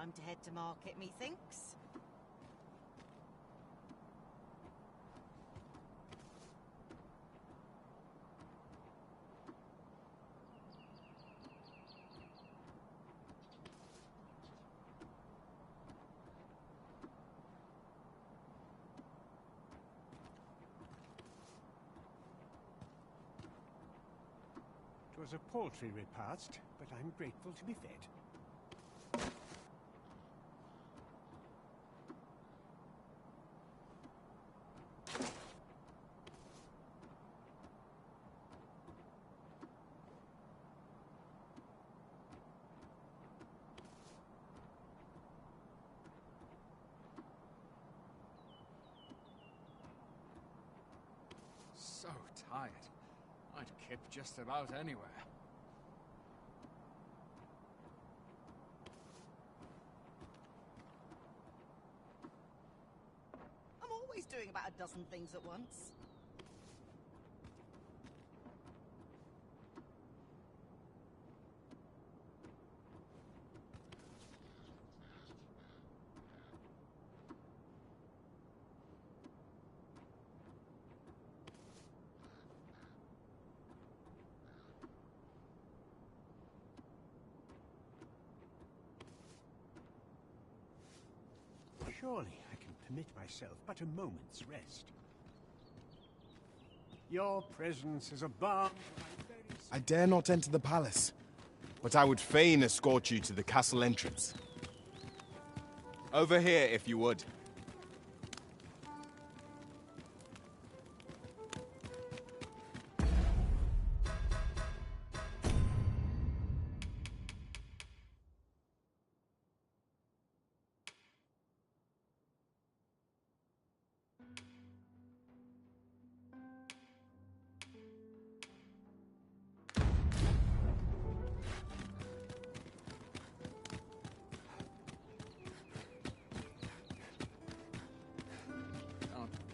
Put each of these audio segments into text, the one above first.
time to head to market, methinks. It was a paltry repast, but I'm grateful to be fed. So tired. I'd kip just about anywhere. I'm always doing about a dozen things at once. Surely I can permit myself but a moment's rest. Your presence is a balm to my very soul. I dare not enter the palace, but I would fain escort you to the castle entrance. Over here, if you would.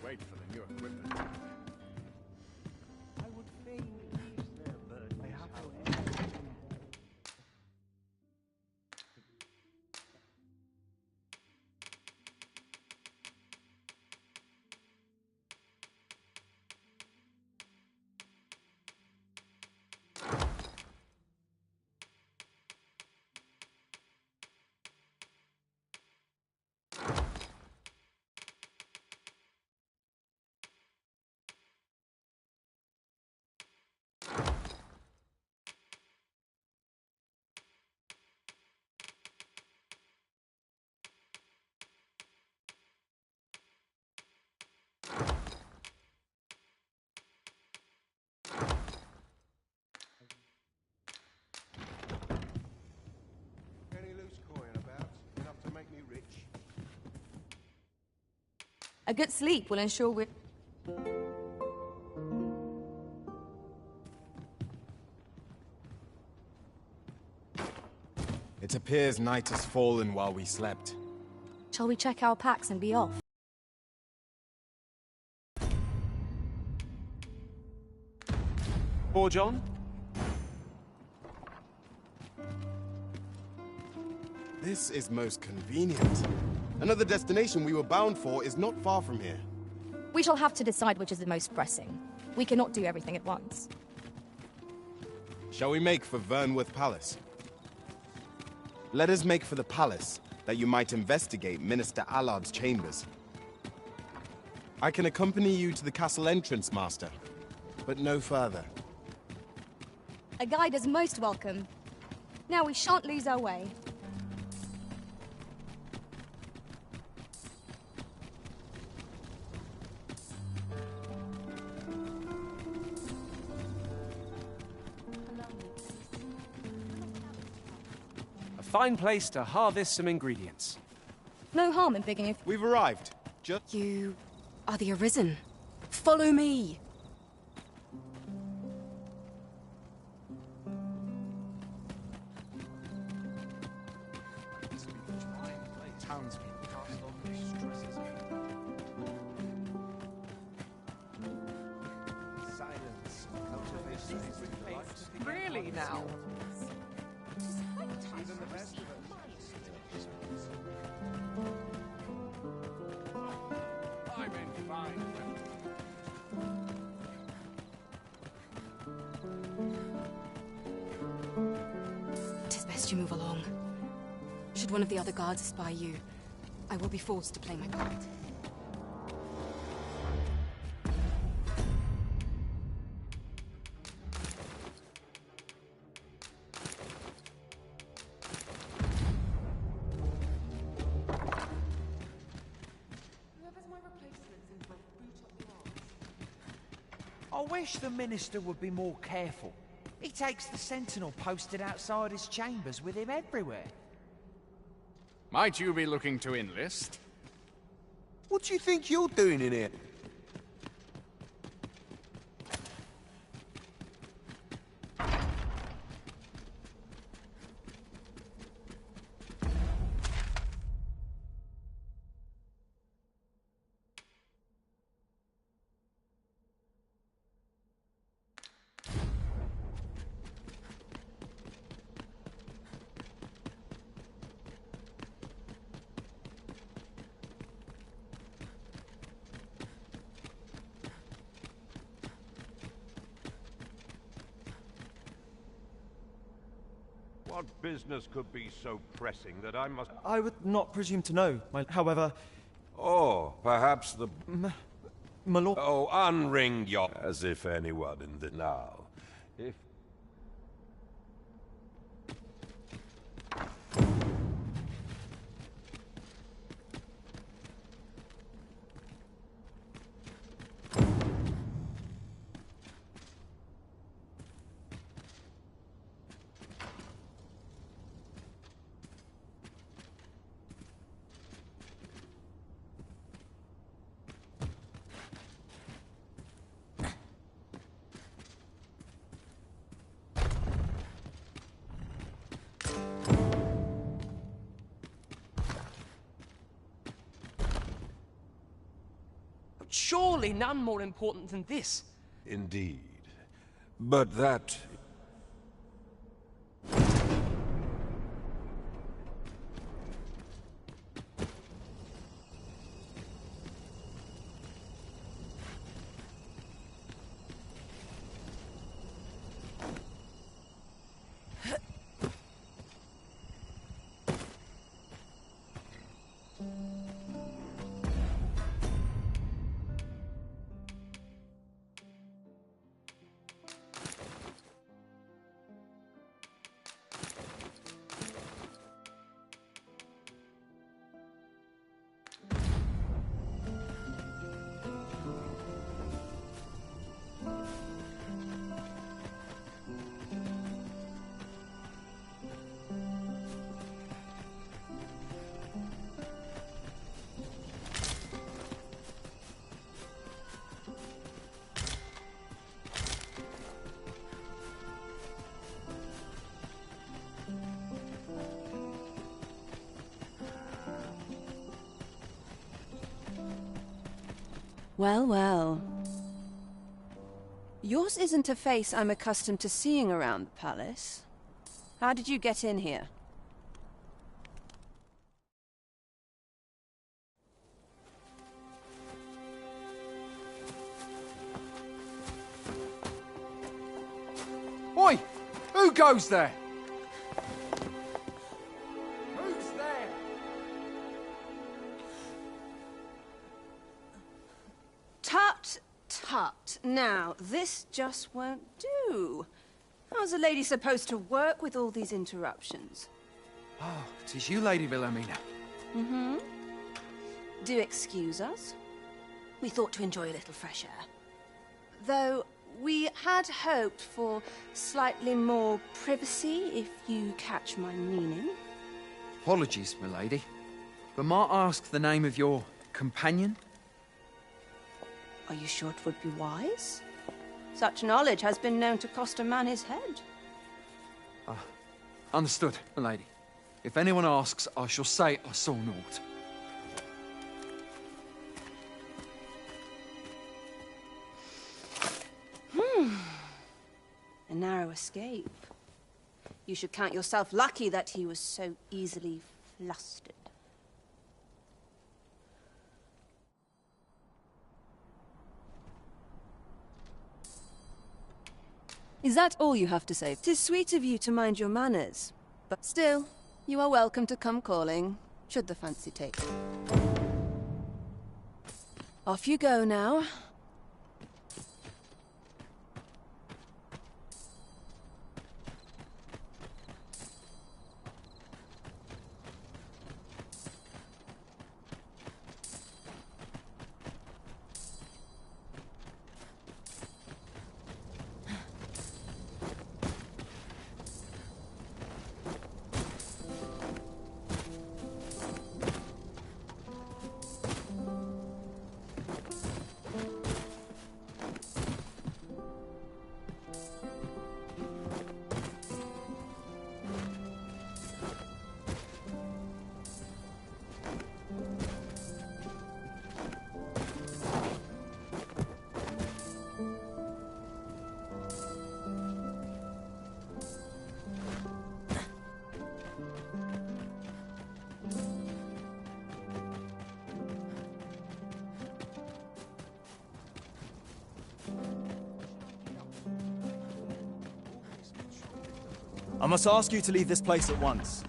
Wait for the new equipment. I would fain ease their burdens, however. Any loose coin about? Enough to make me rich? A good sleep will ensure we... It appears night has fallen while we slept. Shall we check our packs and be off? Poor John? This is most convenient. Another destination we were bound for is not far from here. We shall have to decide which is the most pressing. We cannot do everything at once. Shall we make for Vernworth Palace? Let us make for the palace, that you might investigate Minister Allard's chambers. I can accompany you to the castle entrance, Master, but no further. A guide is most welcome. Now we shan't lose our way. A fine place to harvest some ingredients. No harm in picking a... We've arrived. Just... You are the Arisen. Follow me! Really now? 'Tis best you move along. Should one of the other guards spy you, I will be forced to play my part. I wish the Minister would be more careful. He takes the sentinel posted outside his chambers with him everywhere. Might you be looking to enlist? What do you think you're doing in here? What business could be so pressing that I must... I would not presume to know. However... Oh, perhaps the... My lord... Oh, unring your... As if anyone in the... Now, if... Surely none more important than this. Indeed. But that... Well, well. Yours isn't a face I'm accustomed to seeing around the palace. How did you get in here? Oi! Who goes there? Who's there? Tut, tut. Now, this just won't do. How's a lady supposed to work with all these interruptions? Oh, 'tis you, Lady Wilhelmina. Mm-hmm. Do excuse us. We thought to enjoy a little fresh air. Though we had hoped for slightly more privacy, if you catch my meaning. Apologies, milady. But might I ask the name of your companion? Are you sure it would be wise? Such knowledge has been known to cost a man his head. Understood, milady. If anyone asks, I shall say I saw naught. A narrow escape. You should count yourself lucky that he was so easily flustered. Is that all you have to say? 'Tis sweet of you to mind your manners, but still, you are welcome to come calling, should the fancy take. Off you go now. I must ask you to leave this place at once.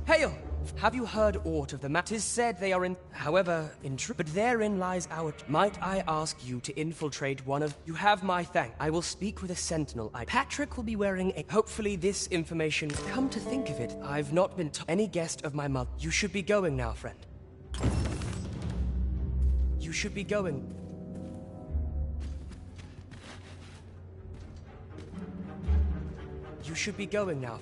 Hail! Have you heard aught of the matter? 'Tis said they are in... However, in truth... But therein lies our... Might I ask you to infiltrate one of... You have my thank. I will speak with a sentinel. Patrick will be wearing a... Hopefully this information... Come to think of it, I've not been any guest of my mother. You should be going now, friend. You should be going. You should be going now.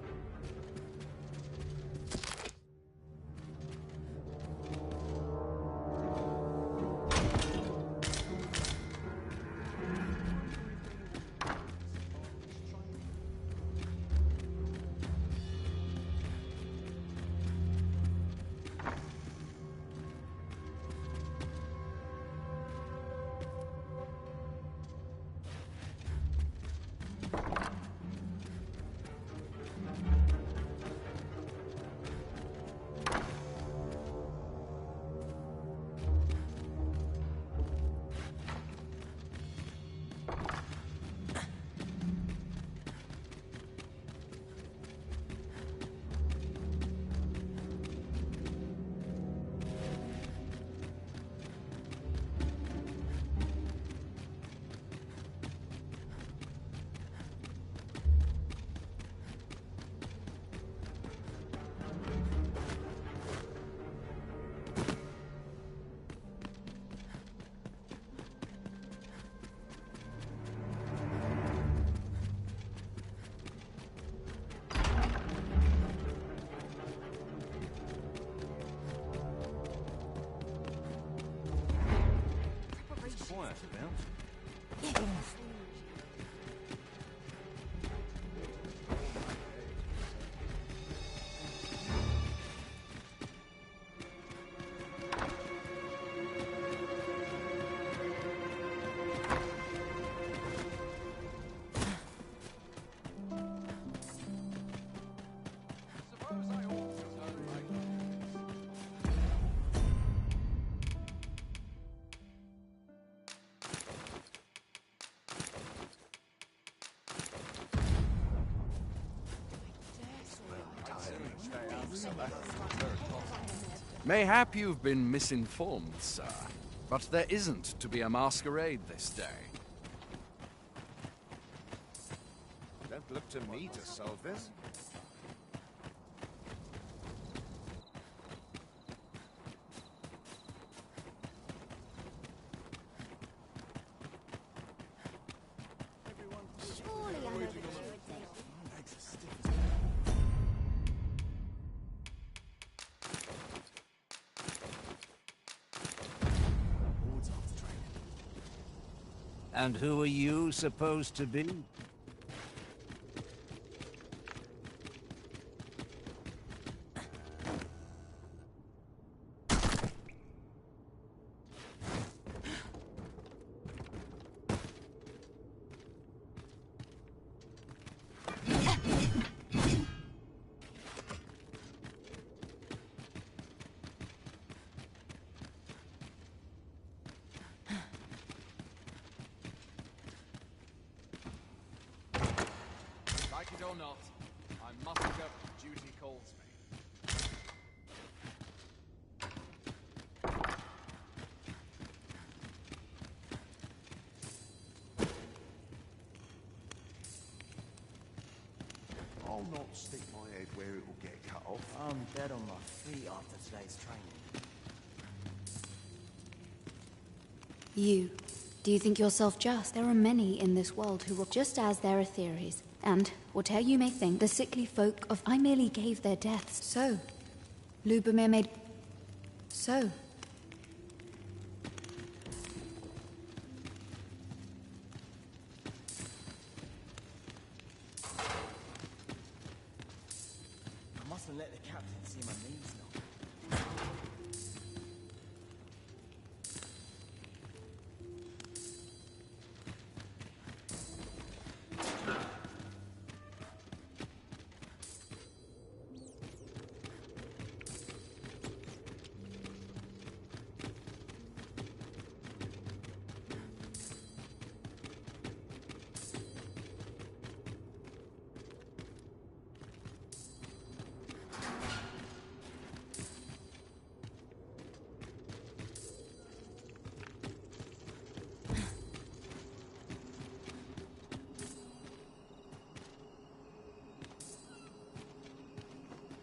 Mayhap you've been misinformed, sir, but there isn't to be a masquerade this day. Don't look to me to solve this. And who are you supposed to be? Like it or not, I must go. Duty calls me. I'll not stick my head where it will get cut off. I'm dead on my feet after today's training. You. Do you think yourself just? There are many in this world who will, just as there are theories. And, whatever you may think, the sickly folk of I merely gave their deaths. So, Lubomir made... So. I mustn't let the captain see my knees now.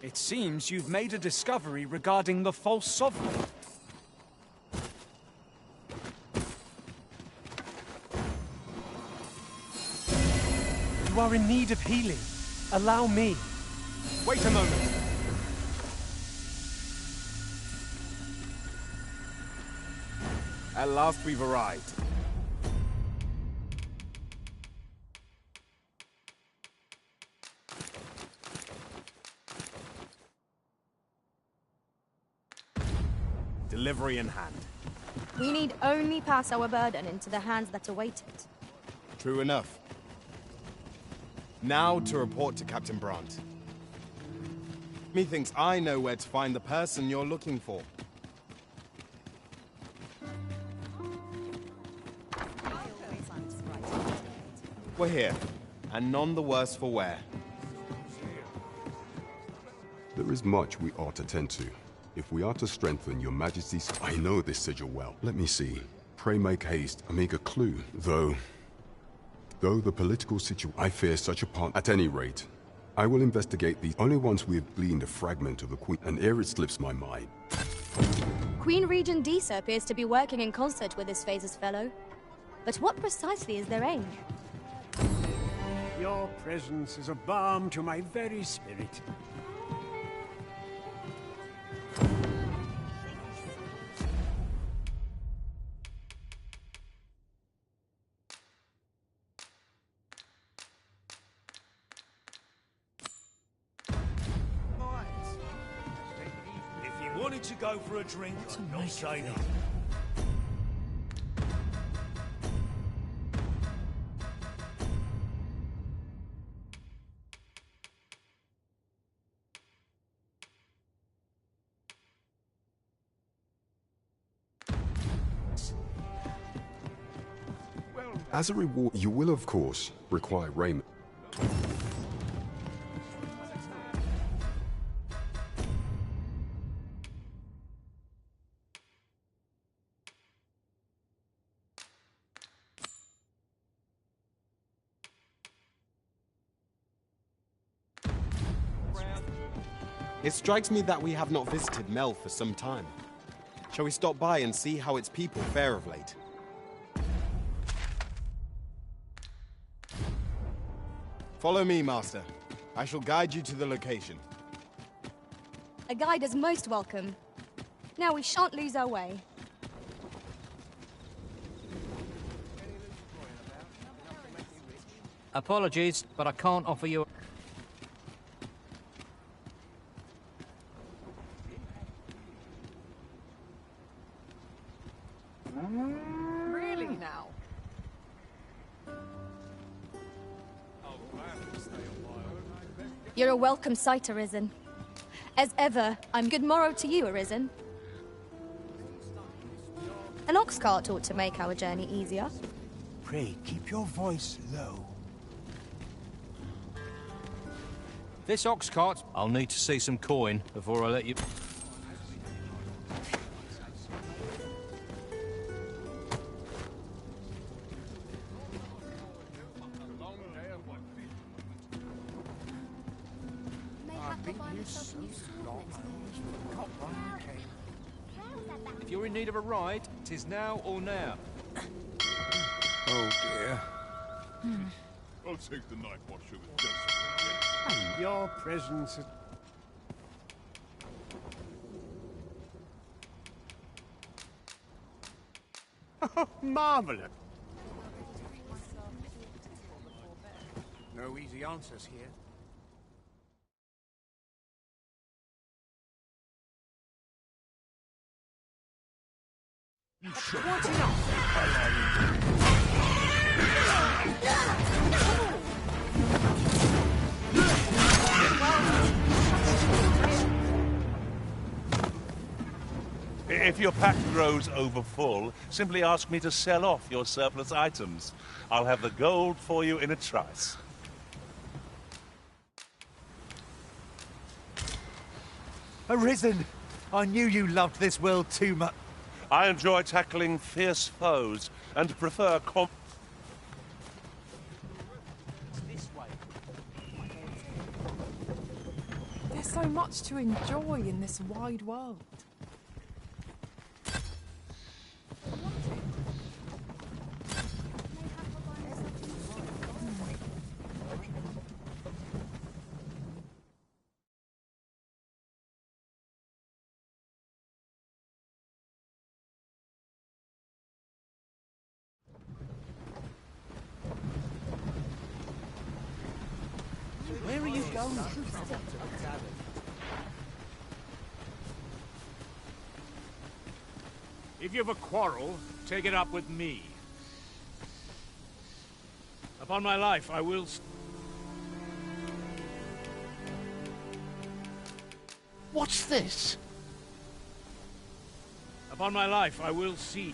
It seems you've made a discovery regarding the false sovereign. You are in need of healing. Allow me. Wait a moment. At last we've arrived. Delivery in hand. We need only pass our burden into the hands that await it. True enough. Now to report to Captain Brandt. Methinks I know where to find the person you're looking for. We're here, and none the worse for wear. There is much we ought to tend to. If we are to strengthen your majesty's... I know this sigil well. Let me see. Pray make haste, amiga clue. Though the political situation... I fear such a part... At any rate, I will investigate these. Only once we have gleaned a fragment of the Queen, and ere it slips my mind. Queen Regent Disa appears to be working in concert with this phase's fellow. But what precisely is their aim? Your presence is a balm to my very spirit. Wanted to go for a drink, I'm not saying it. As a reward, you will, of course, require raiment. It strikes me that we have not visited Mel for some time. Shall we stop by and see how its people fare of late? Follow me, Master. I shall guide you to the location. A guide is most welcome. Now we shan't lose our way. Apologies, but I can't offer you... Really now? You're a welcome sight, Arisen. As ever, I'm good morrow to you, Arisen. An ox cart ought to make our journey easier. Pray, keep your voice low. This ox cart, I'll need to see some coin before I let you... If you're in need of a ride, 'tis now or now. Oh dear. I'll take the night watch with Joseph. Your presence... Oh, marvelous. No easy answers here. You should enough. If your pack grows overfull, simply ask me to sell off your surplus items. I'll have the gold for you in a trice. Arisen! I knew you loved this world too much. I enjoy tackling fierce foes and prefer There's so much to enjoy in this wide world. Where are you going? If you have a quarrel, take it up with me. Upon my life, I will... What's this? Upon my life, I will see.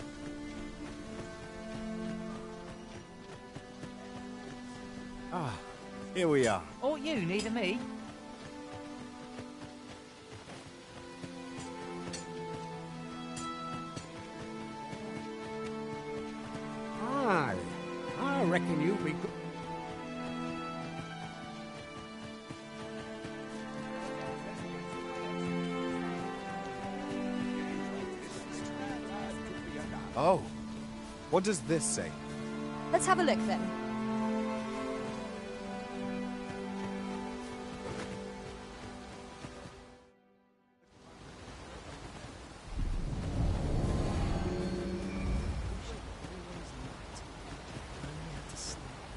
Ah, here we are. Oh, you neither me. Aye, I reckon you'll be good. Oh, what does this say? Let's have a look then.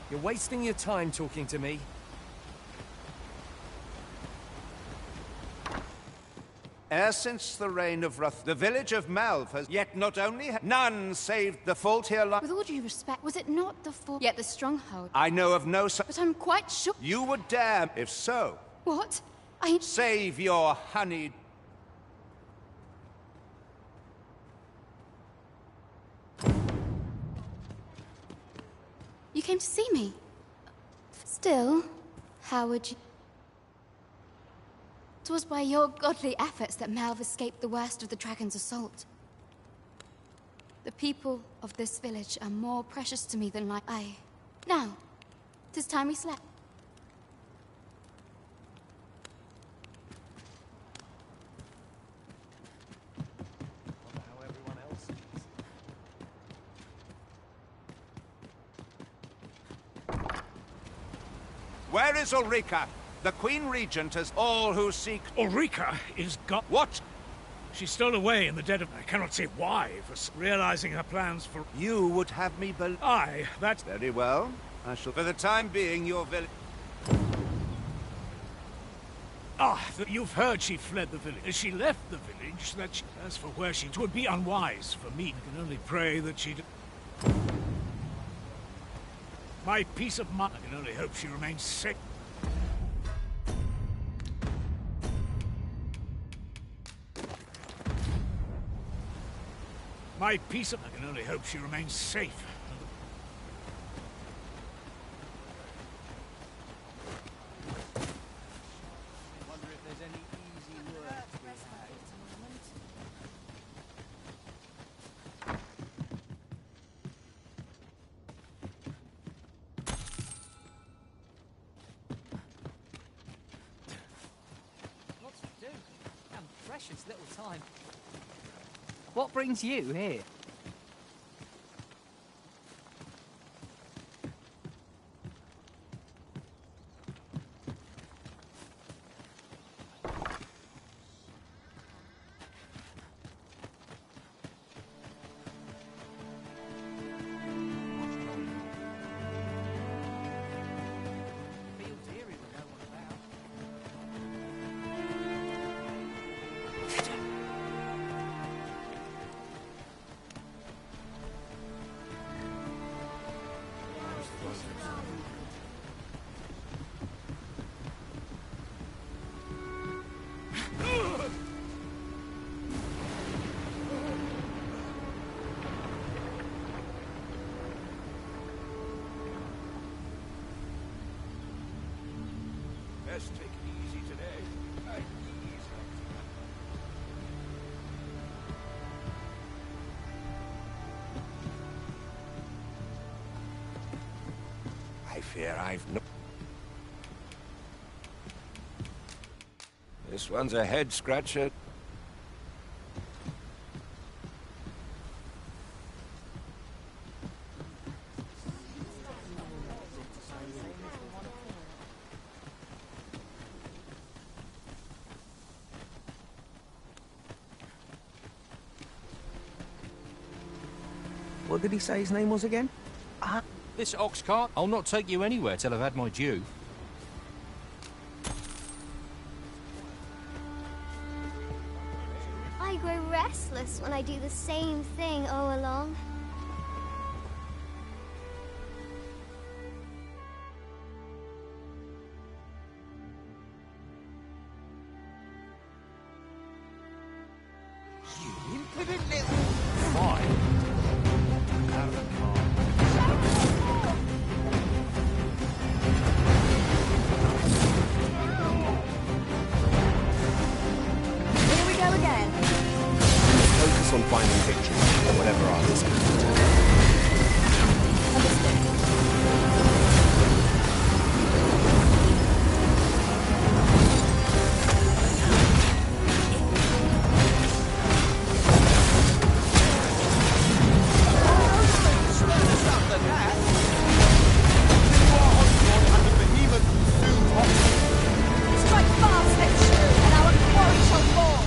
You're wasting your time talking to me. E'er since the reign of Ruth, the village of Malv has yet not only none saved the fault here With all due respect, was it not the fault? Yet the stronghold. I know of no But I'm quite sure. You would dare, if so. What? Save your honey. You came to see me. Still, how would you... It was by your godly efforts that Malv escaped the worst of the dragon's assault. The people of this village are more precious to me than I. Now, 'tis time we slept. Where is Ulrika? The Queen Regent has all who seek... Ulrika is gone. What? She's stolen away in the dead of... I cannot say why, for realizing her plans for... You would have me believe... Aye, that's... Very well. I shall... For the time being, your village... Ah, you've heard she fled the village. She left the village, as for where she... It would be unwise for me. I can only pray that she'd... My peace of mind. I can only hope she remains safe. My peace of... I can only hope she remains safe. Precious little time. What brings you here? Best take it easy today. I fear I've no... This one's a head-scratcher. What did he say his name was again? This ox cart, I'll not take you anywhere till I've had my due. I grow restless when I do the same thing all along. You impudent little... Fine. Out of the car. Here we go again. Focus on finding victory, or whatever others can. Strike fast, let's shoot, and our quarry shall fall.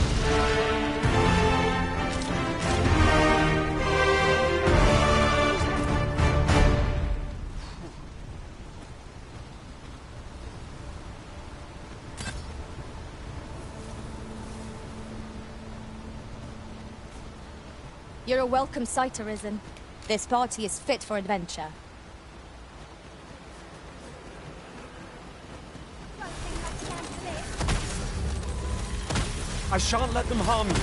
You're a welcome sight, Arisen. This party is fit for adventure. I shan't let them harm you.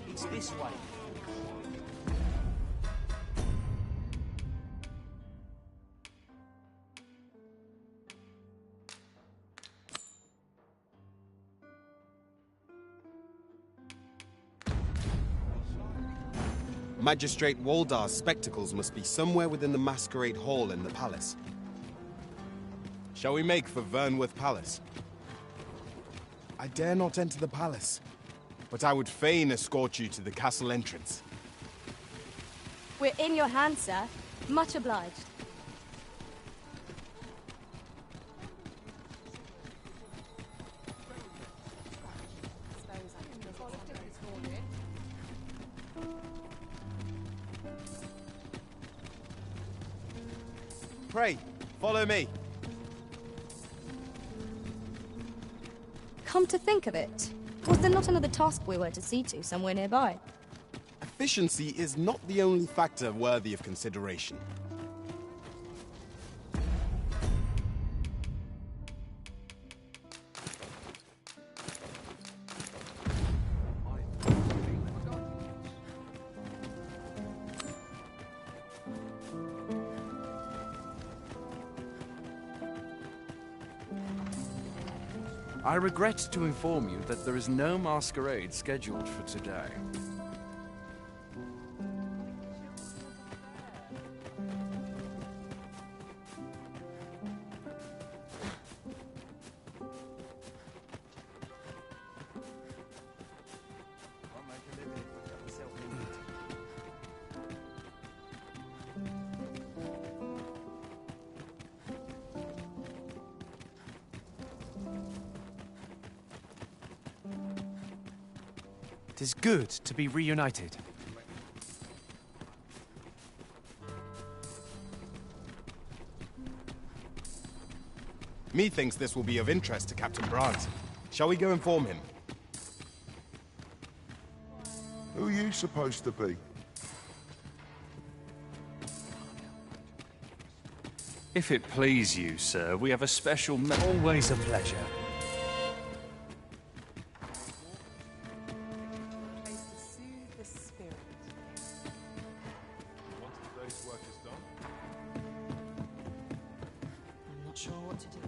It's this way. Magistrate Waldar's spectacles must be somewhere within the masquerade hall in the palace. Shall we make for Vernworth Palace? I dare not enter the palace, but I would fain escort you to the castle entrance. We're in your hands, sir. Much obliged. Pray, follow me. Come to think of it, was there not another task we were to see to somewhere nearby? Efficiency is not the only factor worthy of consideration. I regret to inform you that there is no masquerade scheduled for today. It is good to be reunited. Methinks this will be of interest to Captain Brandt. Shall we go inform him? Who are you supposed to be? If it please you, sir, we have a special Always a pleasure. I'm not sure what to do.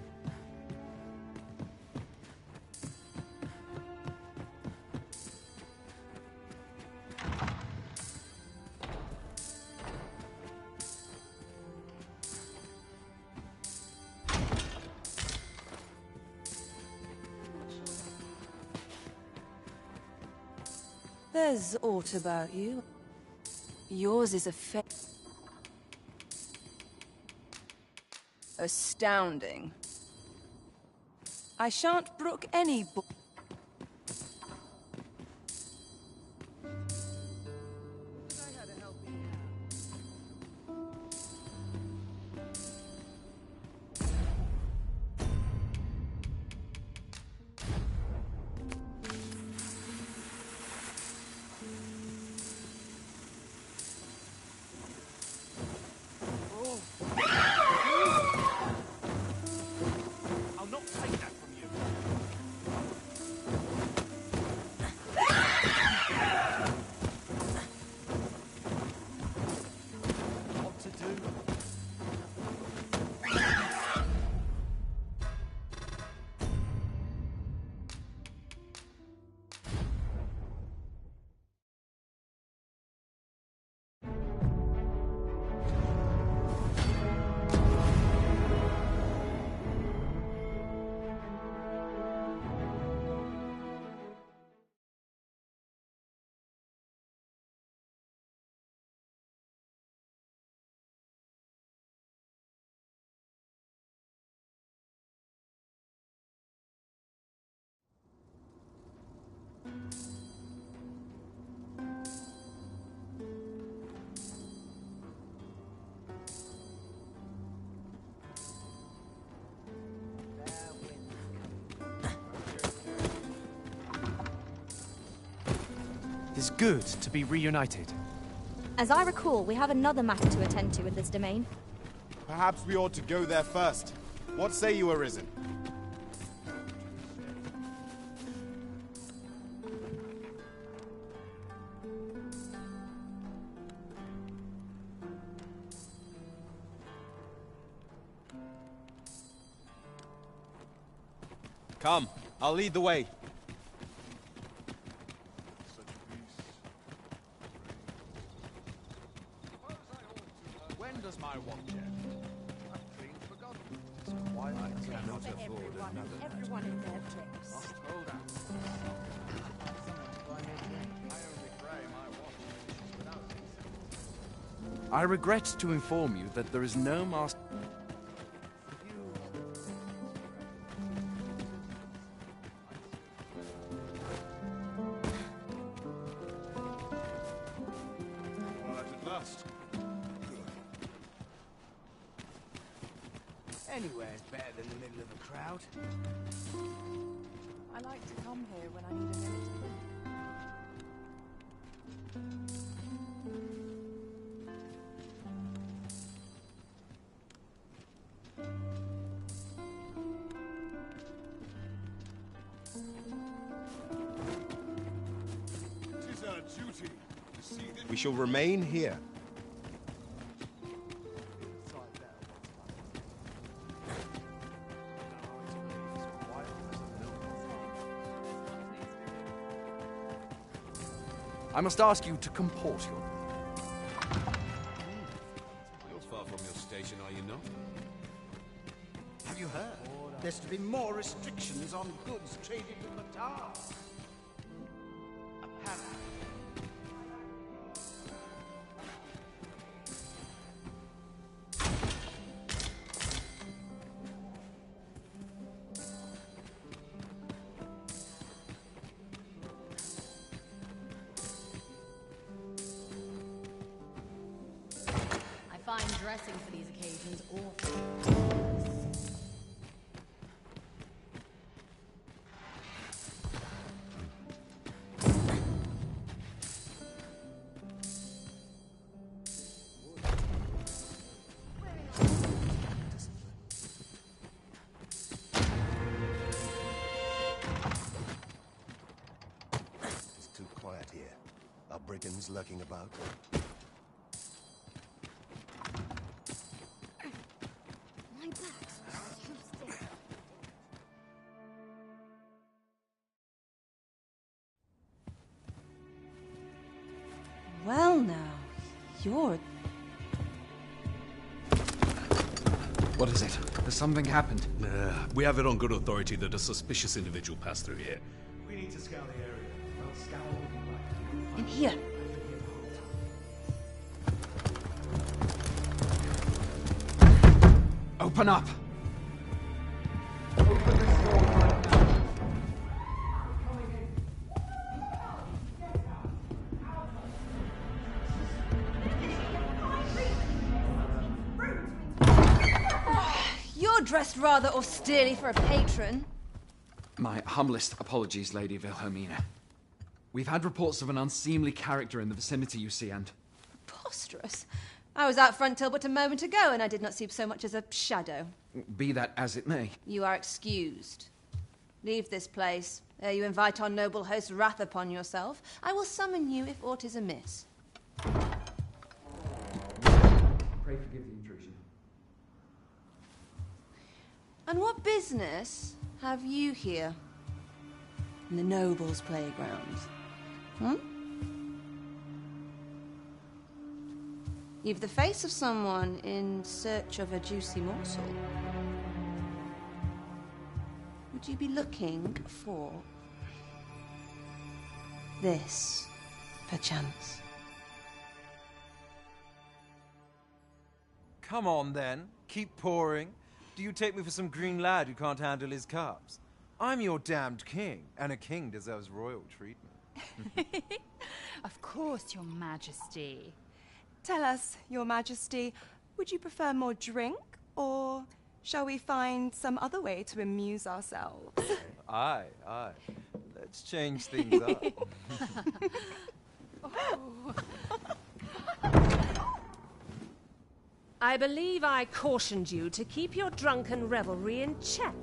There's aught about you. Yours is a astounding. I shan't brook any It is good to be reunited. As I recall, we have another matter to attend to in this domain. Perhaps we ought to go there first. What say you, Arisen? Come, I'll lead the way. When does my watch end? I've clean forgotten. Everyone in their place. I regret to inform you that there is no master. Anywhere's better than the middle of a crowd. I like to come here when I need a minute to think. Tis our duty to see that We shall remain here. I must ask you to comport your... You're far from your station, are you not? Have you heard? There's to be more restrictions on goods traded in the tower. Apparently. I find dressing for these occasions awful. It's too quiet here. Are brigands lurking about? My back's too stiff. Well now, you're... What is it? Has something happened? We have it on good authority that a suspicious individual passed through here. We need to scour the area. Well, scour will be right. In here. Open up! You're dressed rather austerely for a patron. My humblest apologies, Lady Wilhelmina. We've had reports of an unseemly character in the vicinity, you see, and... Preposterous. I was out front till but a moment ago, and I did not see so much as a shadow. Be that as it may. You are excused. Leave this place, ere you invite our noble host's wrath upon yourself. I will summon you if aught is amiss. Pray forgive the intrusion. And what business have you here? In the nobles' playgrounds? You've the face of someone in search of a juicy morsel. Would you be looking for this, perchance? Come on, then. Keep pouring. Do you take me for some green lad who can't handle his cups? I'm your damned king, and a king deserves royal treatment. Of course, Your Majesty. Tell us, Your Majesty, would you prefer more drink, or shall we find some other way to amuse ourselves? Aye. Let's change things up. I believe I cautioned you to keep your drunken revelry in check.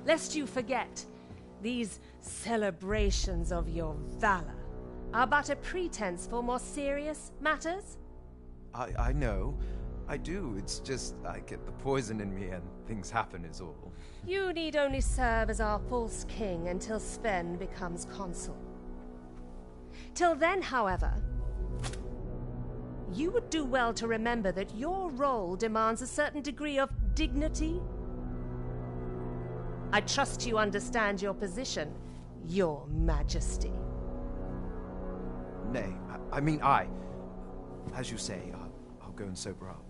Lest you forget, these celebrations of your valor are but a pretense for more serious matters. I know. I do. It's just I get the poison in me and things happen is all. You need only serve as our false king until Sven becomes consul. Till then, however, you would do well to remember that your role demands a certain degree of dignity I trust you understand your position, Your Majesty. Nay, I mean I. As you say, I'll go and sober up.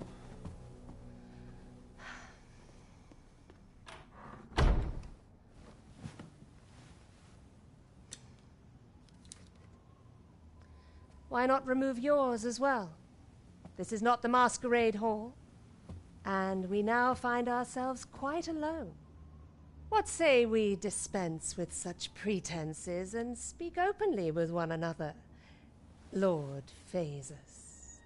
Why not remove yours as well? This is not the masquerade hall, and we now find ourselves quite alone. What say we dispense with such pretenses and speak openly with one another, Lord Phaesus?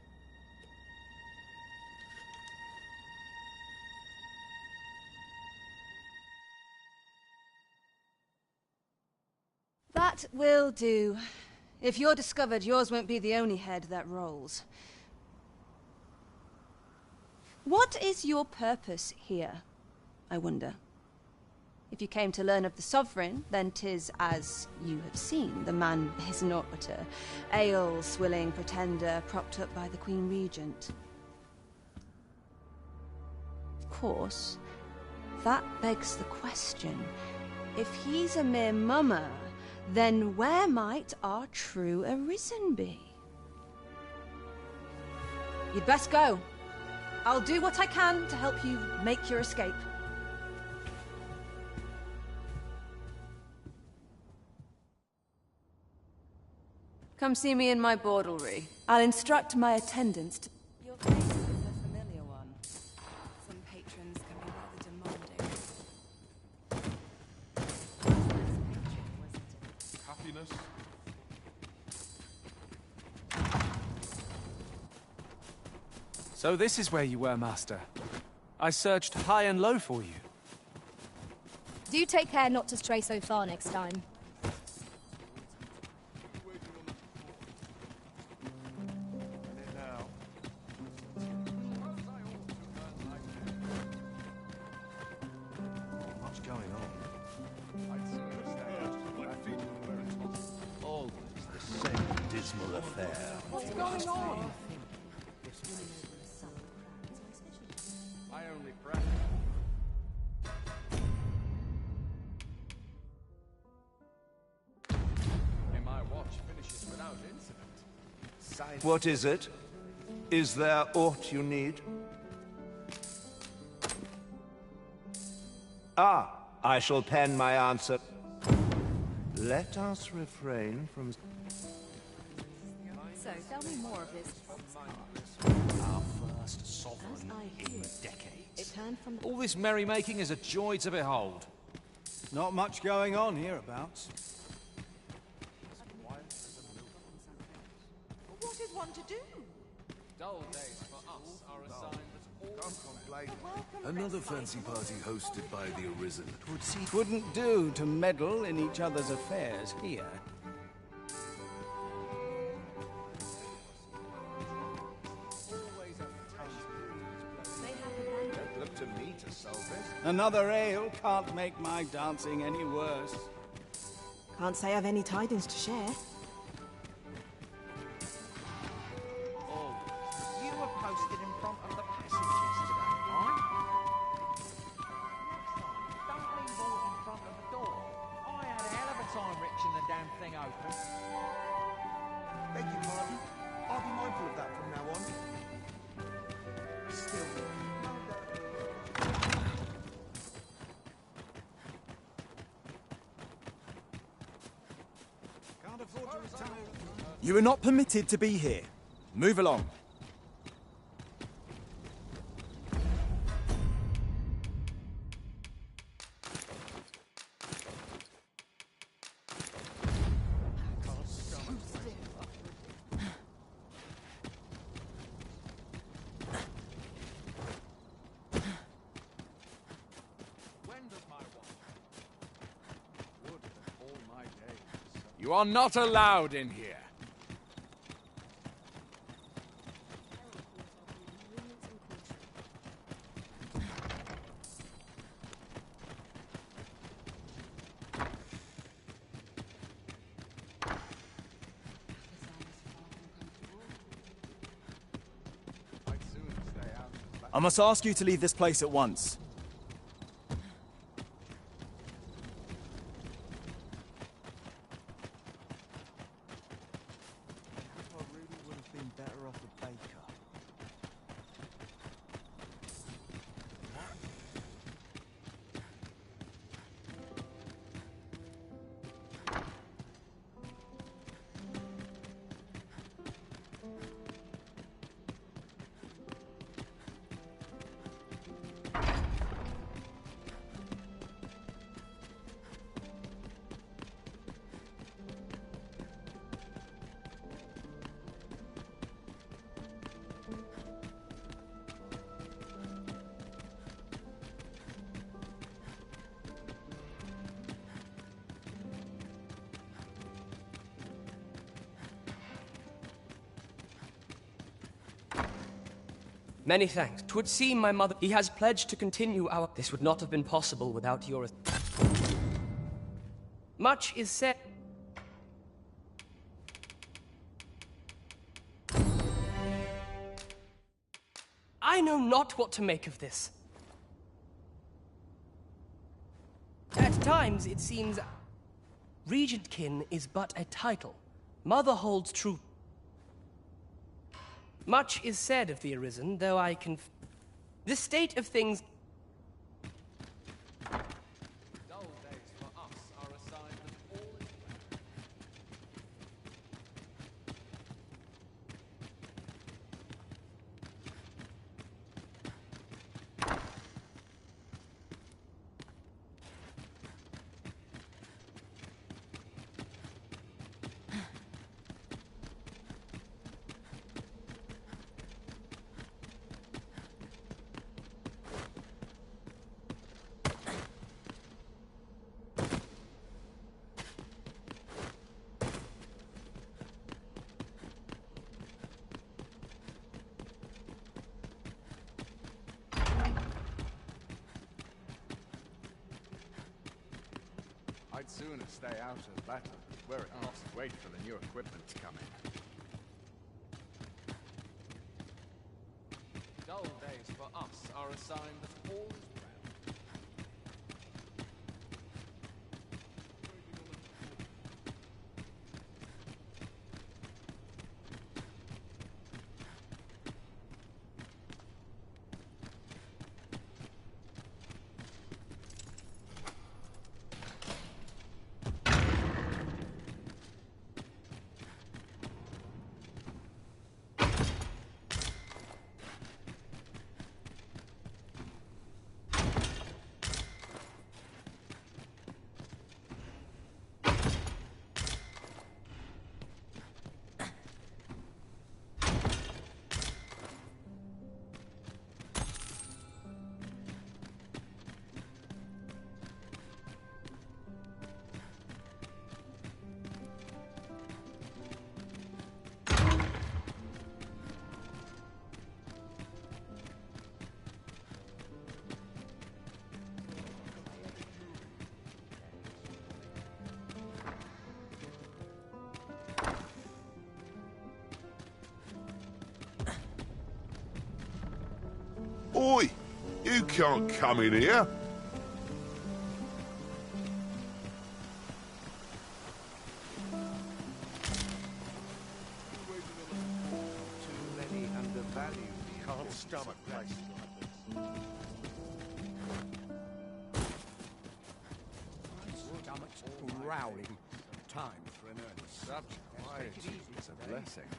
That will do. If you're discovered, yours won't be the only head that rolls. What is your purpose here, I wonder? If you came to learn of the Sovereign, then 'tis as you have seen. The man is naught but a ale-swilling pretender propped up by the Queen Regent. Of course, that begs the question. If he's a mere mummer, then where might our true Arisen be? You'd best go. I'll do what I can to help you make your escape. Come see me in my bordlery. I'll instruct my attendants to... Your face is a familiar one. Some patrons can be rather demanding. Happiness. So this is where you were, Master. I searched high and low for you. Do take care not to stray so far next time. What's going on? Always the same dismal affair. What's going on? I only pray. May my watch finishes without incident. What is it? Is there aught you need? Ah, I shall pen my answer. Let us refrain from... So, tell me more of this. Our first sovereign in decades. It turned from... All this merrymaking is a joy to behold. Not much going on hereabouts. What is one to do? Dull days for us are a sign that all... Another fancy party hosted by the Arisen. Wouldn't do to meddle in each other's affairs here. Don't look to me to solve it. Another ale can't make my dancing any worse. Can't say I've any tidings to share. You were posted in front of the passages today, right? Don't leave all in front of the door. I had a hell of a time ricksing the damn thing open. Beg your pardon? I'll be mindful of that from now on. Still. Can't afford to retire. You are not permitted to be here. Move along. You are not allowed in here. I must ask you to leave this place at once. Many thanks. 'Twould seem my mother... He has pledged to continue our... This would not have been possible without your... Much is said... I know not what to make of this. At times, it seems... Regentkin is but a title. Mother holds true. Much is said of the Arisen, though I can... The state of things... Dull days for us are a sign that all is well. I'd sooner stay out of battle, where it costs wait for the new equipment to come in. Dull days for us are a sign that all is well. Oi! You can't come in here. Too many undervalue the Can't stomach places like this. Stomach's growling. Time for an earnest subject. Quiet is a blessing.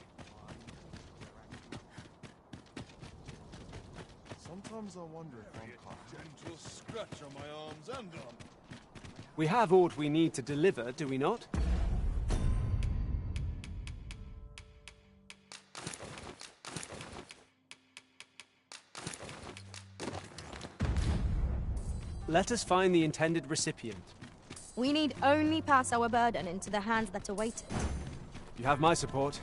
Sometimes I wonder if I'm caught. Gentle scratch on my arms and arm. We have aught we need to deliver, do we not? Let us find the intended recipient. We need only pass our burden into the hands that await it. You have my support.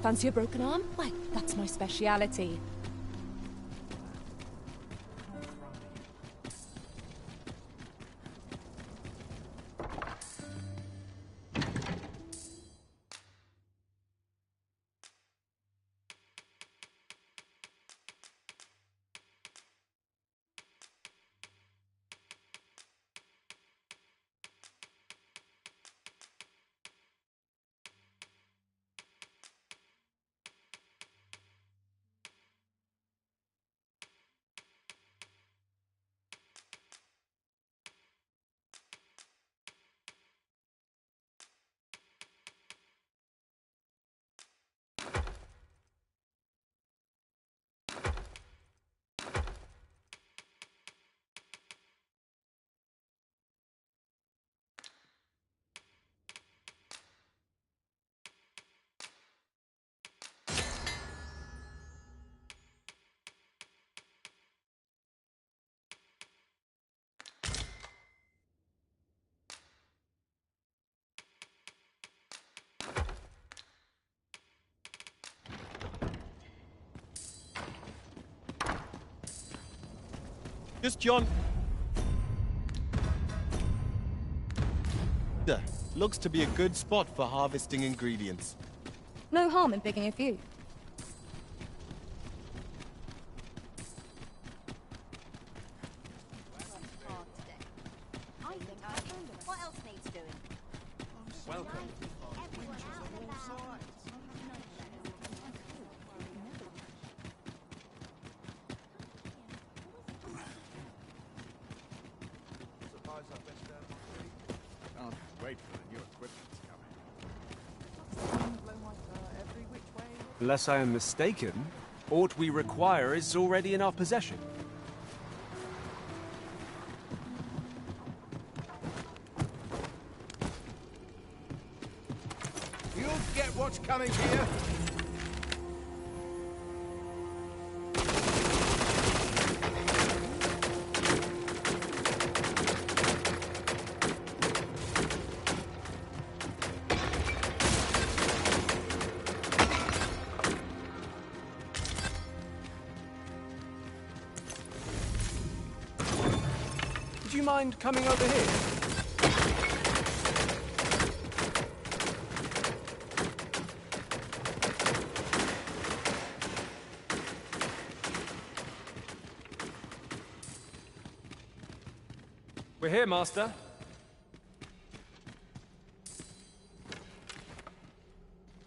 Fancy a broken arm? Why, that's my speciality. This John... Looks to be a good spot for harvesting ingredients. No harm in picking a few. What else needs doing? Welcome. Can't wait for the new equipment's coming. Unless I am mistaken, aught we require is already in our possession. You'll get what's coming here. Would you mind coming over here? We're here, Master.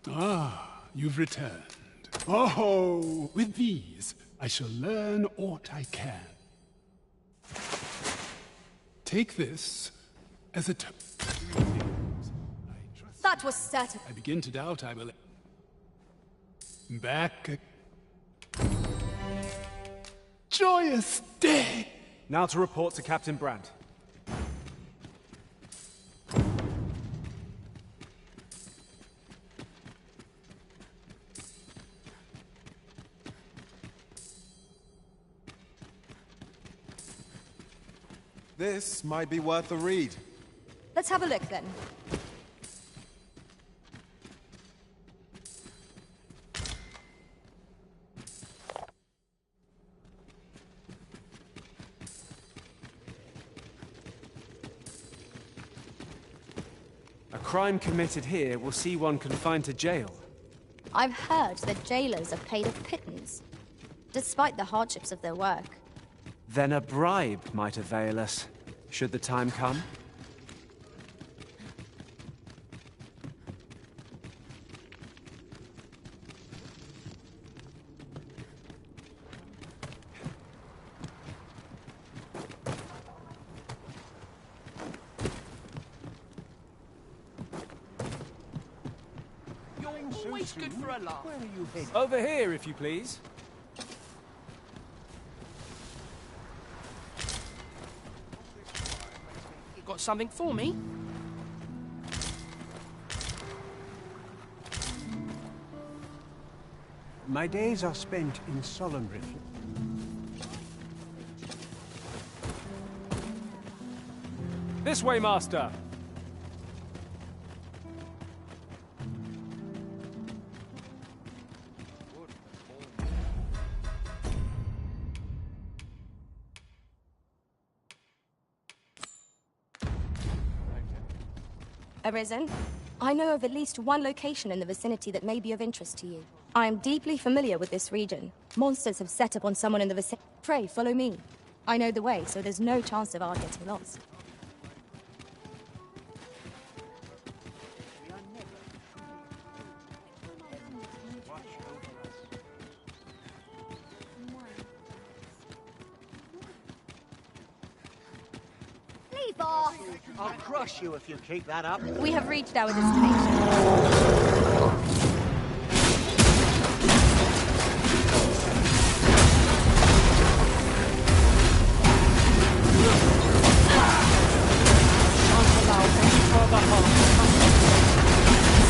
Ah, you've returned. Oh, with these, I shall learn aught I can. Take this as a That was certain. I begin to doubt I will... Back... Joyous day! Now to report to Captain Brandt. This might be worth a read. Let's have a look then. A crime committed here will see one confined to jail. I've heard that jailers are paid a pittance, despite the hardships of their work. Then a bribe might avail us, should the time come. You're always good for a laugh. Where are you heading? Over here, if you please. Got something for me? My days are spent in solemn reflection. This way, Master! Arisen, I know of at least one location in the vicinity that may be of interest to you. I am deeply familiar with this region. Monsters have set up on someone in the vicinity. Pray, follow me. I know the way, so there's no chance of our getting lost. Leave off! I'll crush you if you keep that up. We have reached our destination.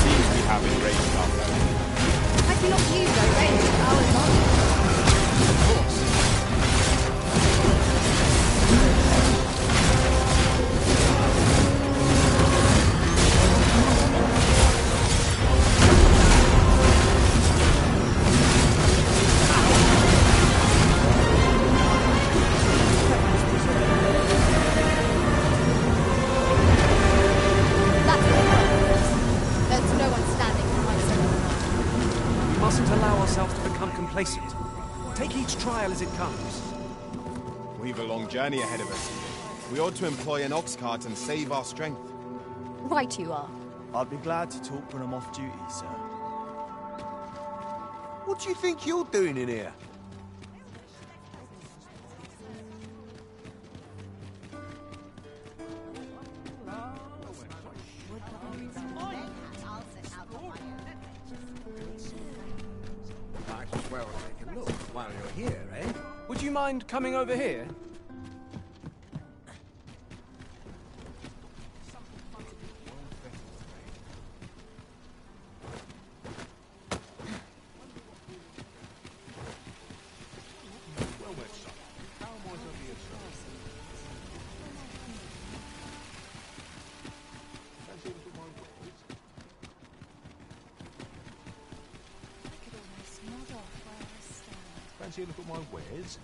Seems we have enraged our foe. I cannot use our range of our knowledge. Of course. replace it. Take each trial as it comes. We've a long journey ahead of us. We ought to employ an ox cart and save our strength. Right you are. I'd be glad to talk when I'm off duty, sir. What do you think you're doing in here? Might as well take a look while you're here, eh? Would you mind coming over here? Fancy a look at my wares?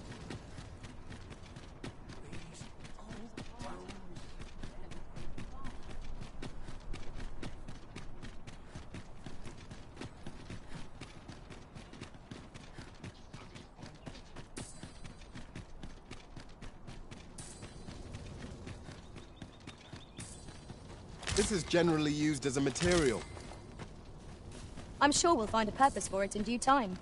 This is generally used as a material. I'm sure we'll find a purpose for it in due time.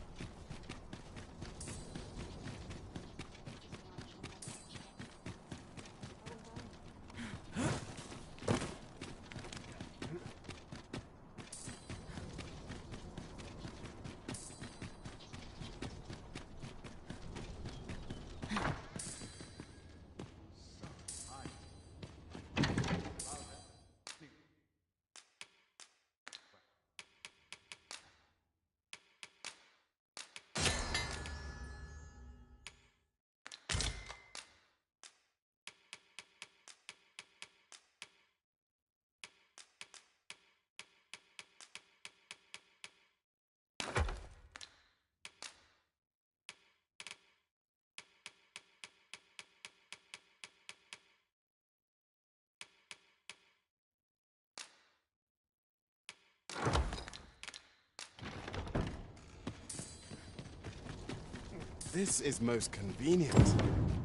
This is most convenient.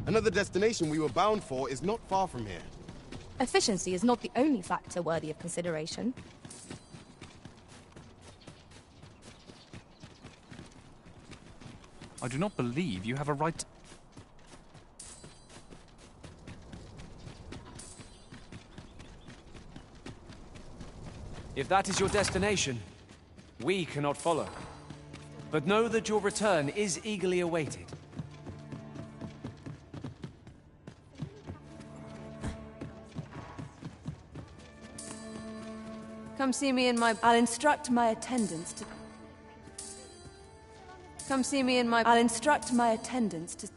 Another destination we were bound for is not far from here. Efficiency is not the only factor worthy of consideration. I do not believe you have a right... If that is your destination, we cannot follow. But know that your return is eagerly awaited. Come see me in my... I'll instruct my attendants to... Come see me in my... I'll instruct my attendants to...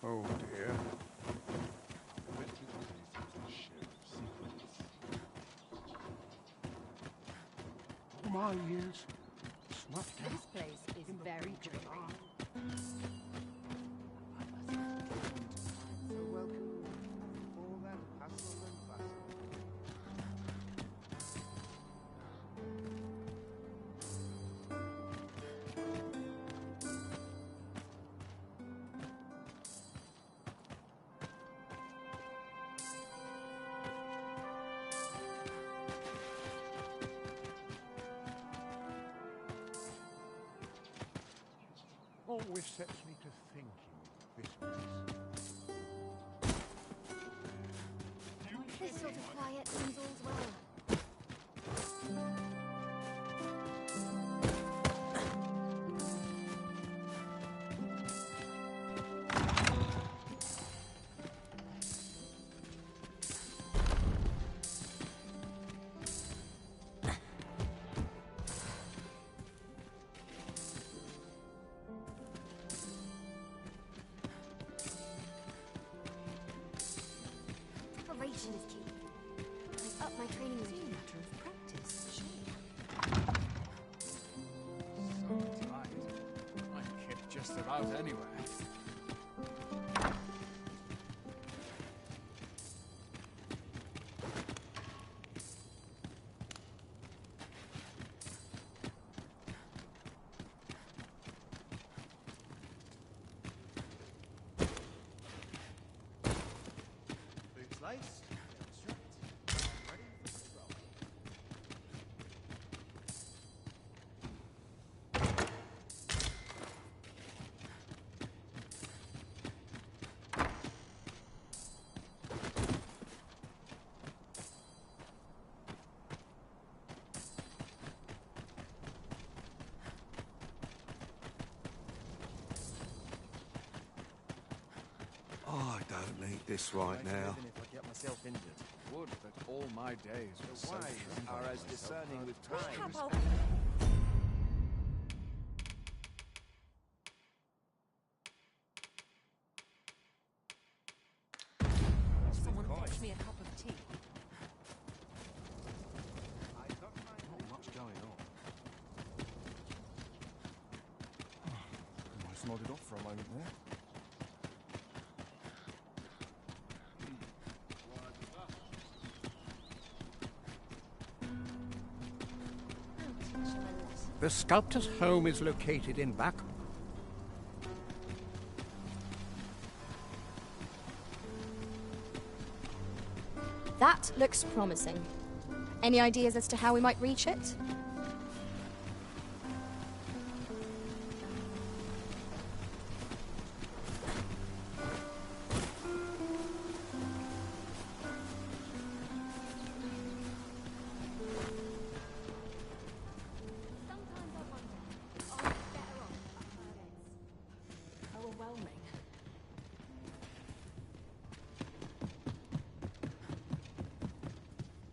Oh dear. My ears. Snuffed out. This place is very dreary. Always sets me to thinking, this place. This sort of quiet means all's well. Repetition is key. I've upped my training routine. Matter of practice. Right. I can hit just about anywhere. I don't need this right now. Even if I get myself injured. Would that all my days were so trimmed are by as myself. discerning with We time. have as- Someone fetch me a cup of tea. Not much going on. Almost nodded off for a moment there. The sculptor's home is located in back. That looks promising. Any ideas as to how we might reach it? Overwhelming.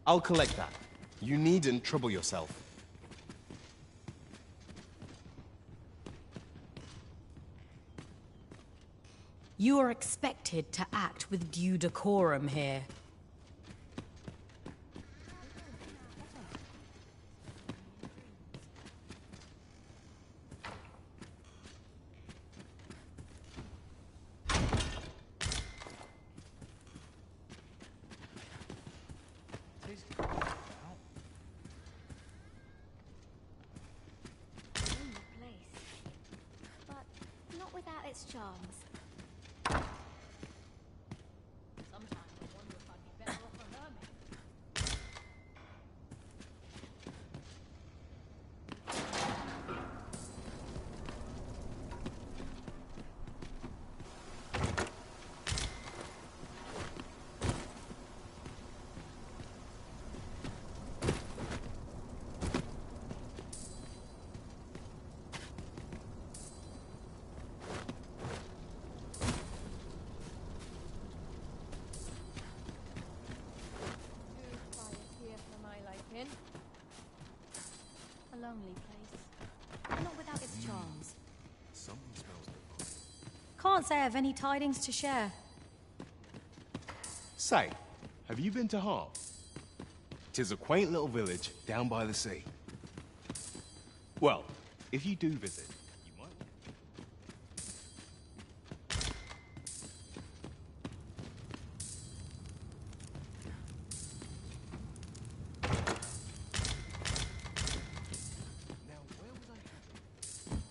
I'll collect that. You needn't trouble yourself. You are expected to act with due decorum here. But not without its charms. Sometimes I wonder if I'd be better off a hermit. Here for my liking. A lonely place. Not without its charms. Something smells divine. Can't say I've any tidings to share. Say, have you been to Harp? 'Tis a quaint little village down by the sea. Well, if you do visit, you might. Now, where was I headed?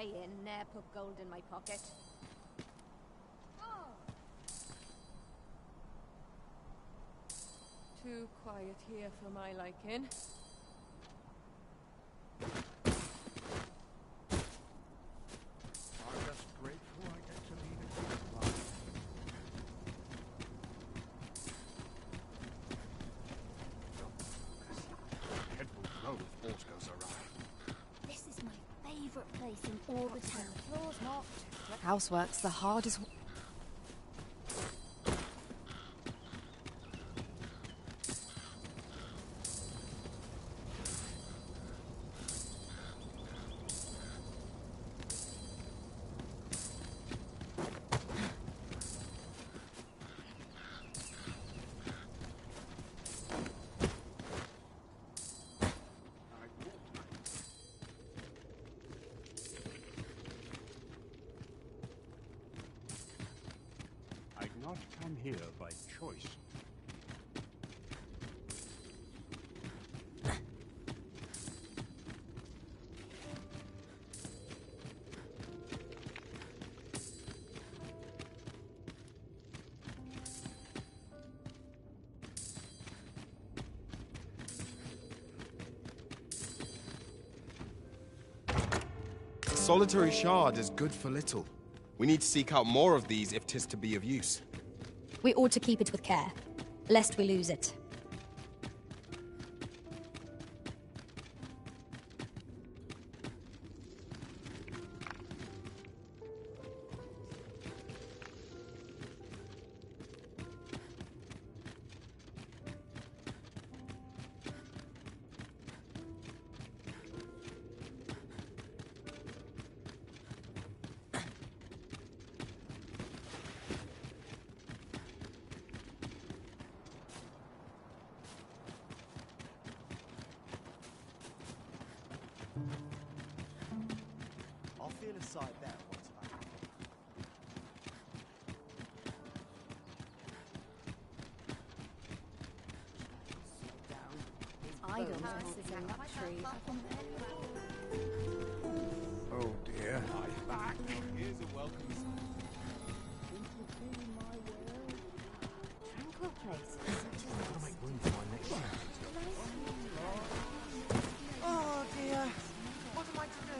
straight in and ne'er put gold in my pocket. Too quiet here for my liking. I'm just grateful I get to lead a good life. Head will blow if aught goes awry. This is my favourite place in all the town. The floor's marked. Housework's the hardest. I'd not come here by choice. Solitary shard is good for little. We need to seek out more of these if 'tis to be of use. We ought to keep it with care, lest we lose it. I'll feel a sight better once I'm back. I don't know that tree. Oh dear. Back. Here's a welcome Tranquil place. Such Make room for my next round. Oh dear. What am I to do?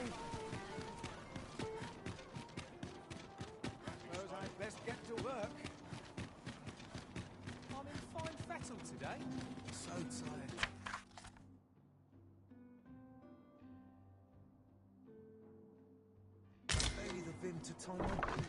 Suppose I'd best get to work. I'm in fine fettle today. So tired. Only the vim to time up.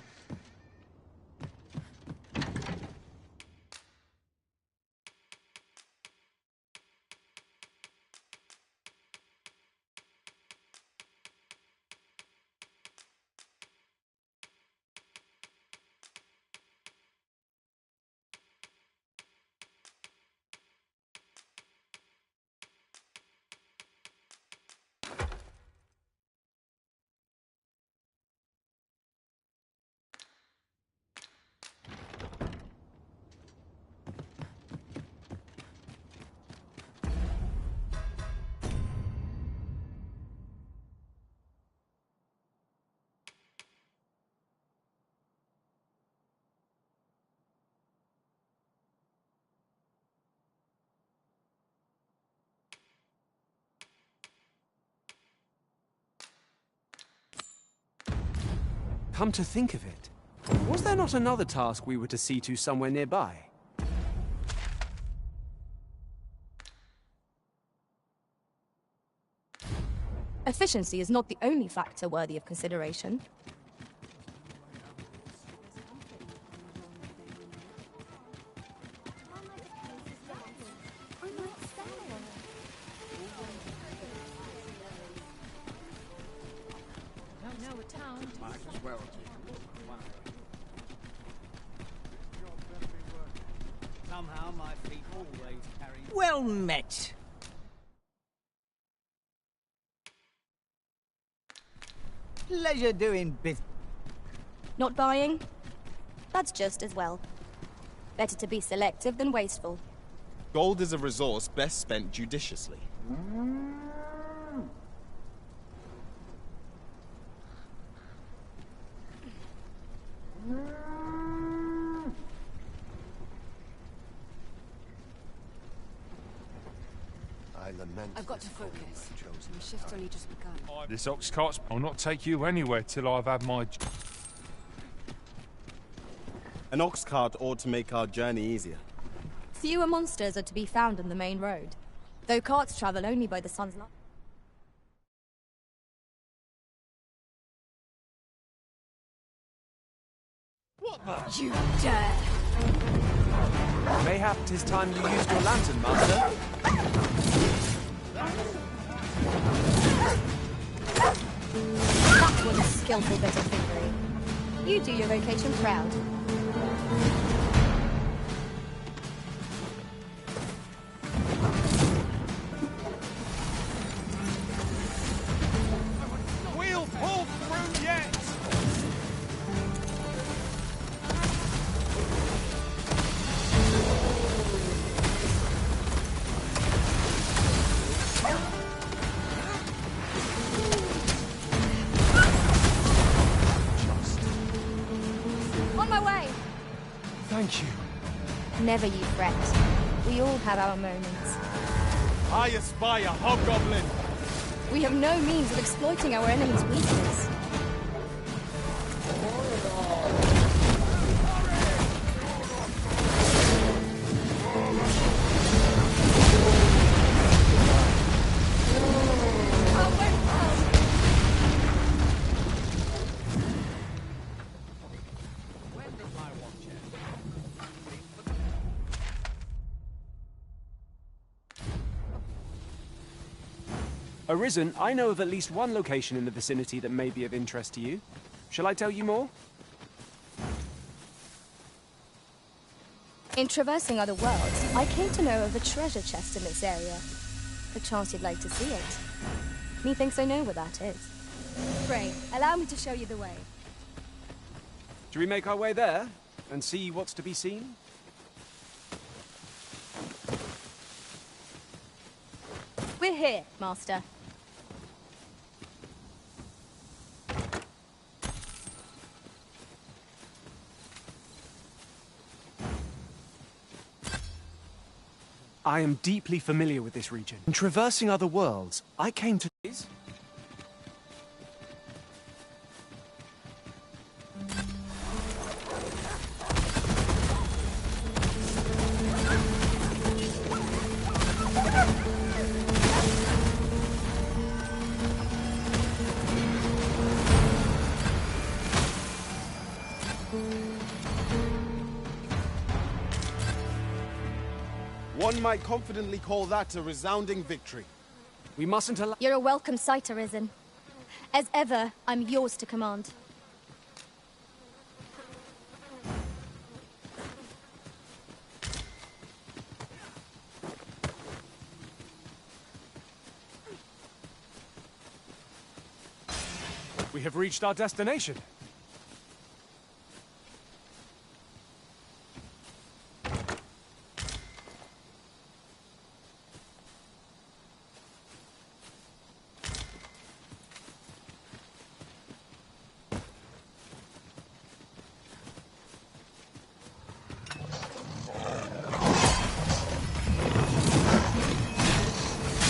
Come to think of it, was there not another task we were to see to somewhere nearby? Efficiency is not the only factor worthy of consideration. Might as well take Somehow my feet always carry... Well met. Pleasure doing business. Not buying? That's just as well. Better to be selective than wasteful. Gold is a resource best spent judiciously. lament I've got to this fallen focus. one chosen My shift's only just begun. This ox cart's... I'll not take you anywhere till I've had my... An ox cart ought to make our journey easier. Fewer monsters are to be found on the main road, though carts travel only by the sun's light. What? You dare! Mayhap 'tis time you used your lantern, Master. That was a skillful bit of fingering. You do your vocation proud. We'll pull through yet! On my way! Thank you. Never you fret. We all have our moments. I espy a hobgoblin! We have no means of exploiting our enemy's weakness. Arisen, I know of at least one location in the vicinity that may be of interest to you. Shall I tell you more? In traversing other worlds, I came to know of a treasure chest in this area. Perchance you'd like to see it. Methinks I know where that is. Pray, allow me to show you the way. Shall we make our way there and see what's to be seen? We're here, Master. I am deeply familiar with this region. In traversing other worlds, I came to... One might confidently call that a resounding victory. We mustn't allow... You're a welcome sight, Arisen. As ever, I'm yours to command. We have reached our destination.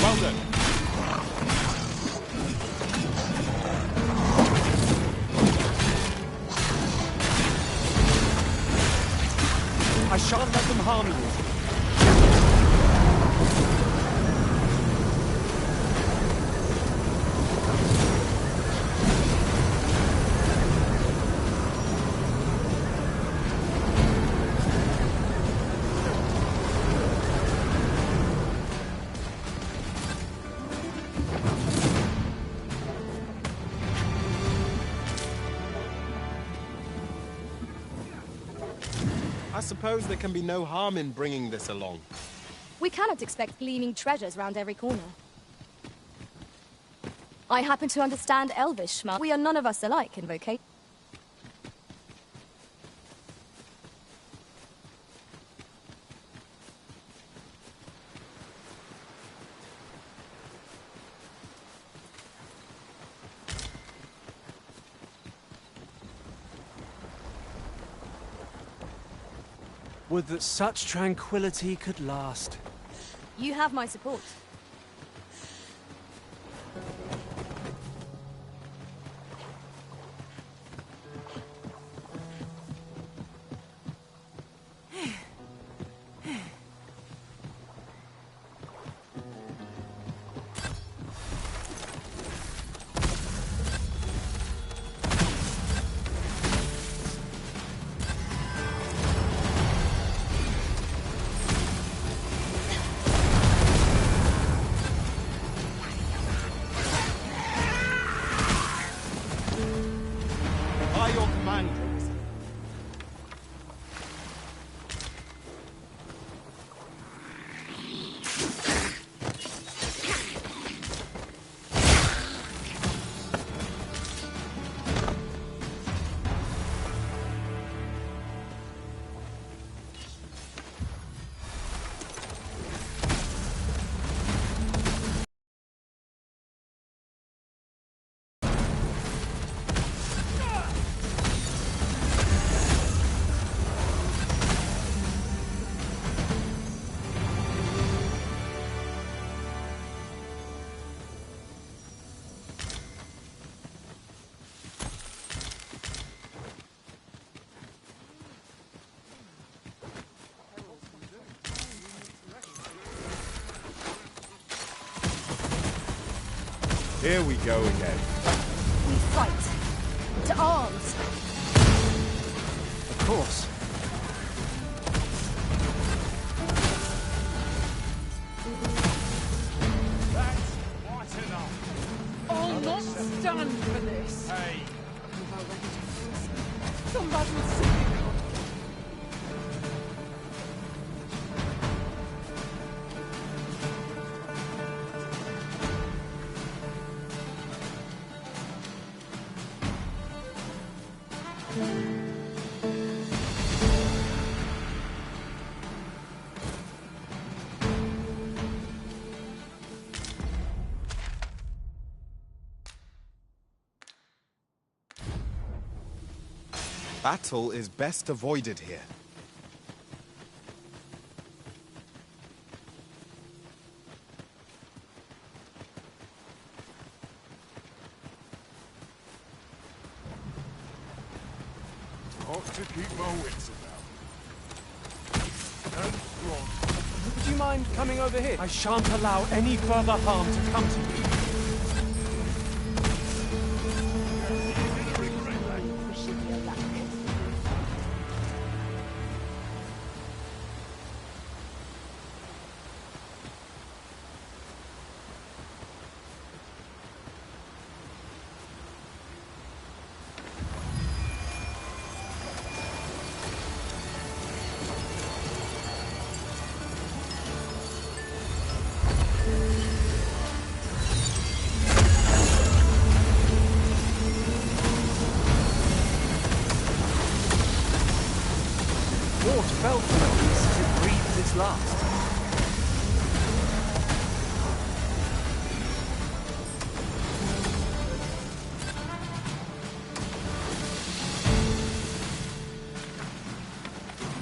Well done. I shan't let them harm you. I suppose there can be no harm in bringing this along. We cannot expect gleaming treasures round every corner. I happen to understand Elvish, Schmuck. We are none of us alike in vocation. Would that such tranquility could last. You have my support. Here we go again. We fight. To arms. Of course. That's quite enough. I'll not stand for this. Hey. Somebody say Battle is best avoided here. Got to keep my wits about. And strong. Would you mind coming over here? I shan't allow any further harm to come to you. Felt for the beast as it breathes its last.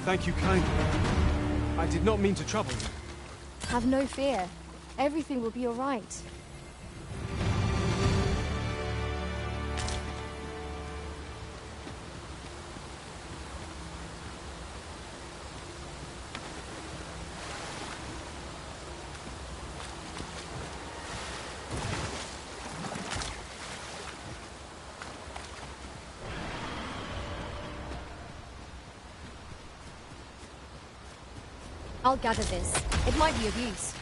Thank you kindly. I did not mean to trouble you. Have no fear. Everything will be all right. I'll gather this. It might be of use.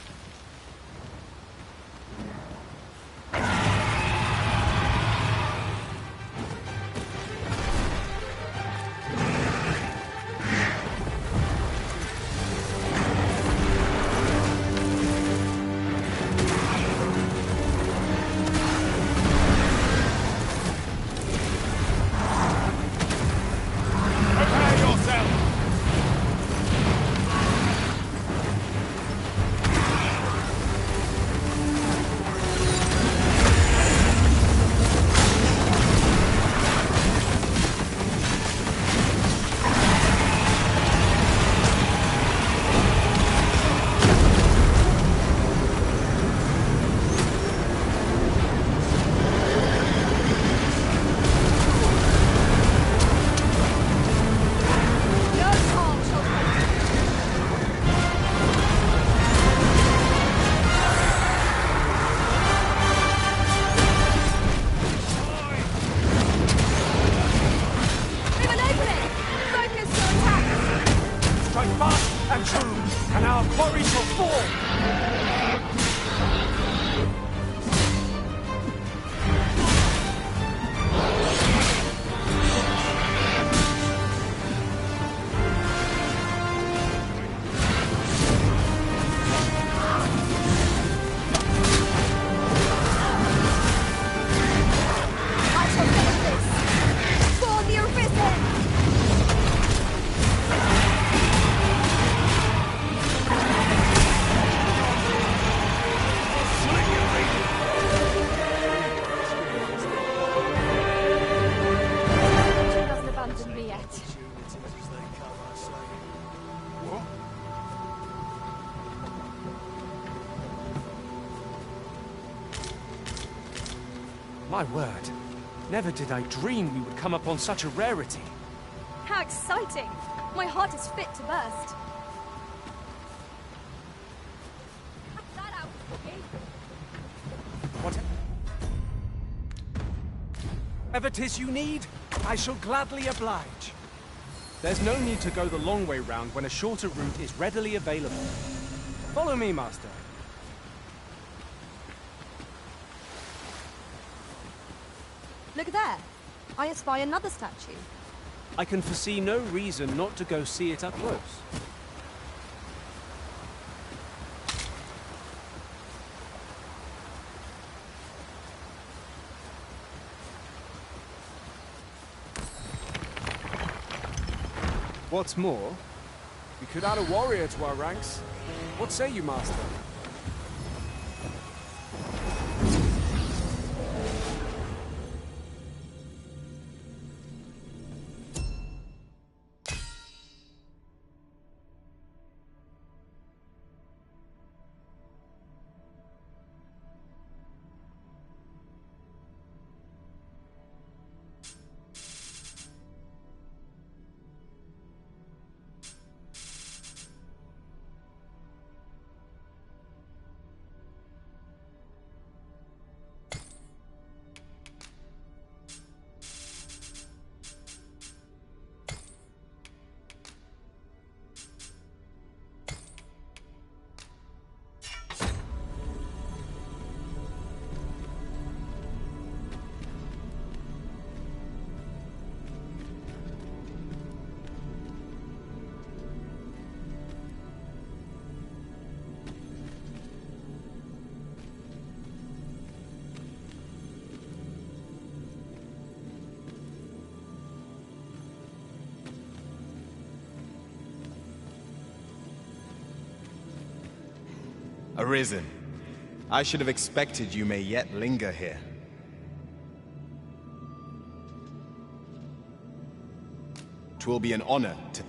My word. Never did I dream we would come upon such a rarity. How exciting! My heart is fit to burst. What? Whatever 'tis you need, I shall gladly oblige. There's no need to go the long way round when a shorter route is readily available. Follow me, Master. Look there. I espy another statue. I can foresee no reason not to go see it up close. What's more, we could add a warrior to our ranks. What say you, Master? Arisen. I should have expected you may yet linger here. Twill be an honor to...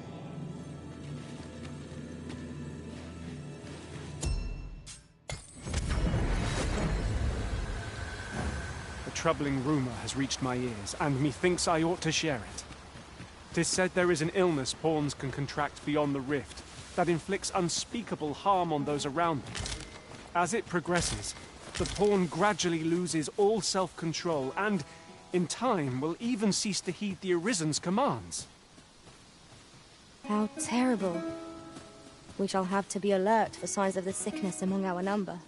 A troubling rumor has reached my ears, and methinks I ought to share it. 'Tis said there is an illness pawns can contract beyond the rift that inflicts unspeakable harm on those around them. As it progresses, the pawn gradually loses all self-control and, in time, will even cease to heed the Arisen's commands. How terrible. We shall have to be alert for signs of the sickness among our number.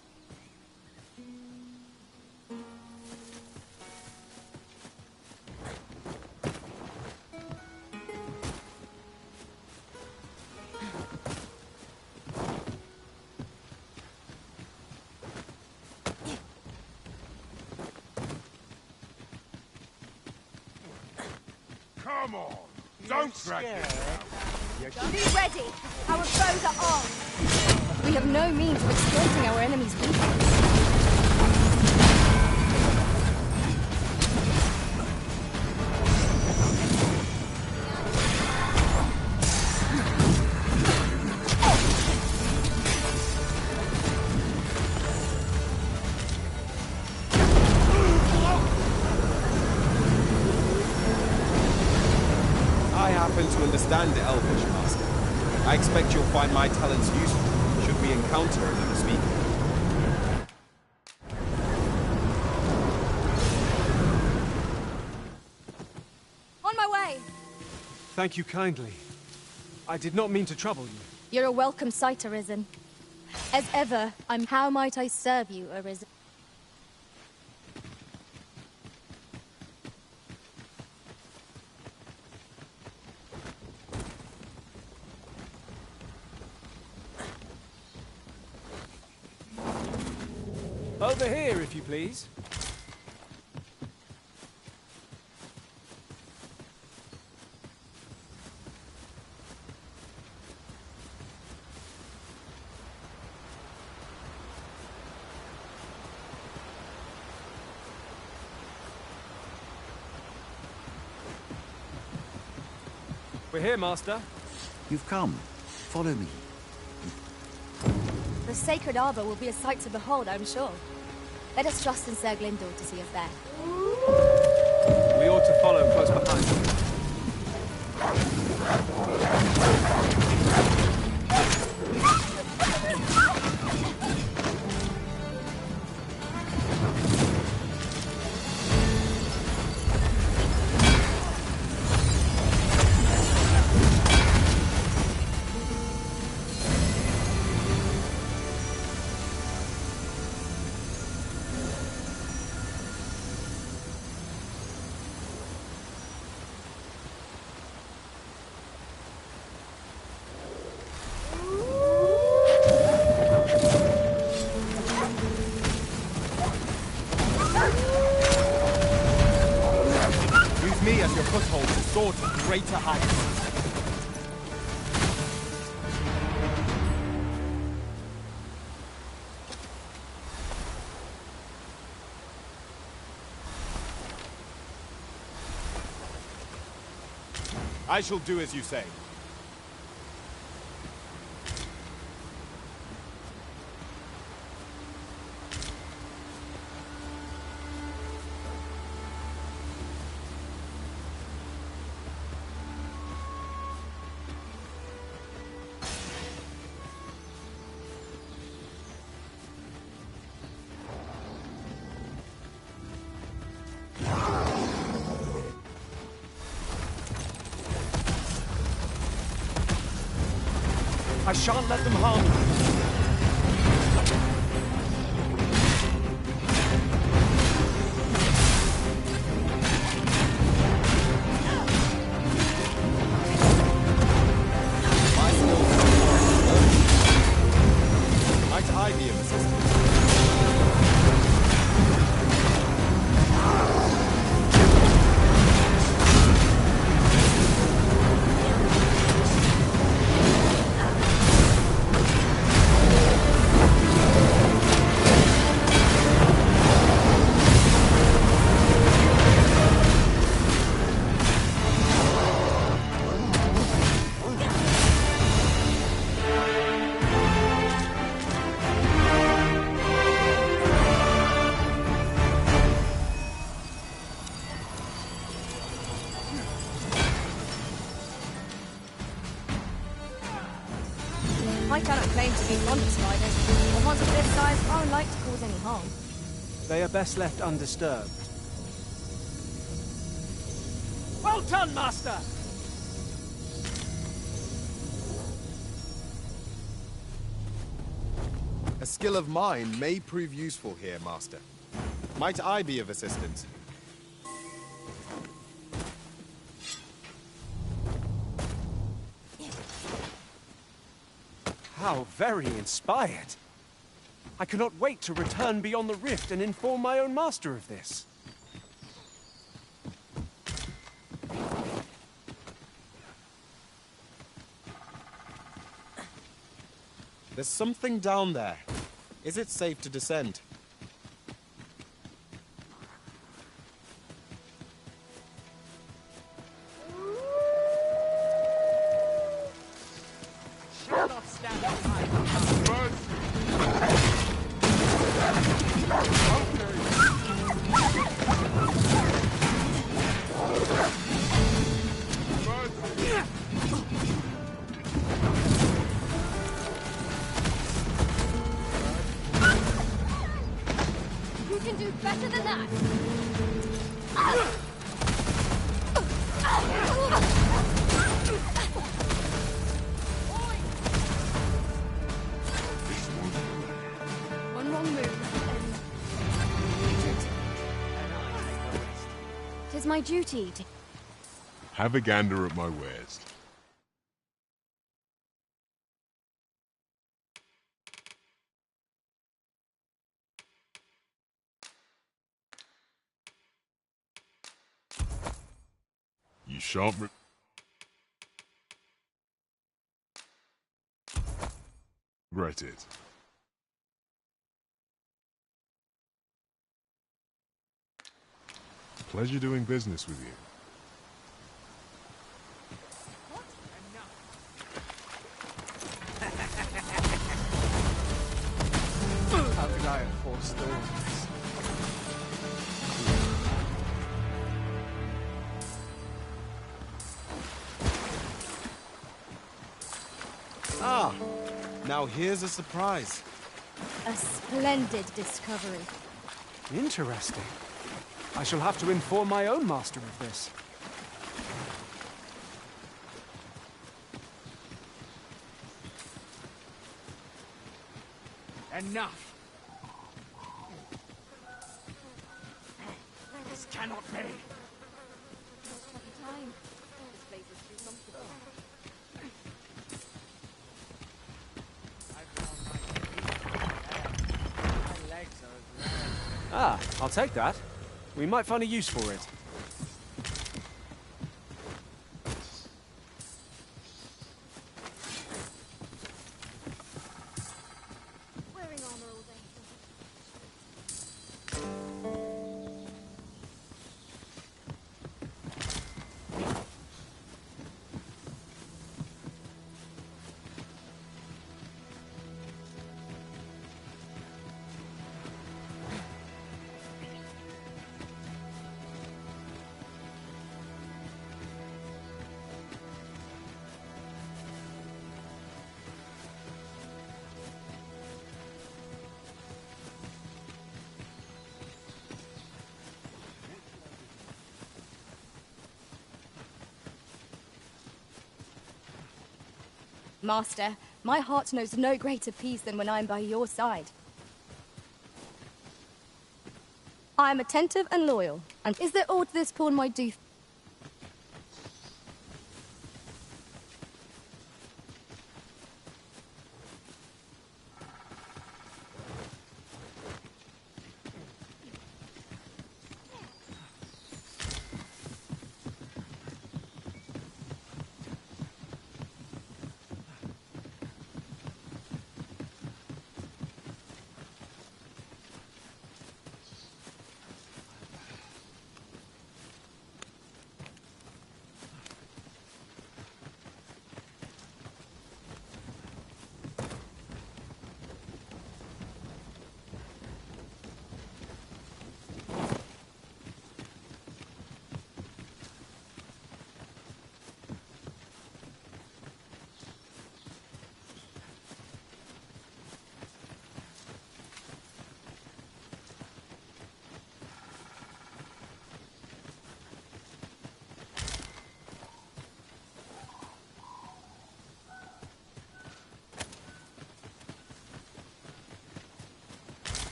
Come on! Don't drag this out! Be ready! Our foes are armed! We have no means of exploiting our enemy's weakness. To understand Elvish, Master. I expect you'll find my talents useful should we encounter another speaker. On my way! Thank you kindly. I did not mean to trouble you. You're a welcome sight, Arisen. As ever, how might I serve you, Arisen? Over here, if you please. We're here, Master. You've come. Follow me. The sacred arbor will be a sight to behold, I'm sure. Let us trust in Sir Glindor to see us there. We ought to follow close behind. greater heights. I shall do as you say. I shan't let them harm you. Might I be of assistance? I cannot claim to be fond of spiders, but ones of this size aren't like to cause any harm. They are best left undisturbed. Well done, Master! A skill of mine may prove useful here, Master. Might I be of assistance? How very inspired. I cannot wait to return beyond the rift and inform my own master of this. There's something down there. Is it safe to descend? You can do better than that. One wrong move and... 'Tis my duty to... Have a gander at my wares. You shan't regret it. Pleasure doing business with you. How could I have forestalled this? Ah, now here's a surprise. A splendid discovery. Interesting. I shall have to inform my own master of this. Enough! This cannot be! Time. This place is too comfortable. My legs are as long. Ah, I'll take that. We might find a use for it. Master, my heart knows no greater peace than when I am by your side. I am attentive and loyal. And is there aught this pawn might do?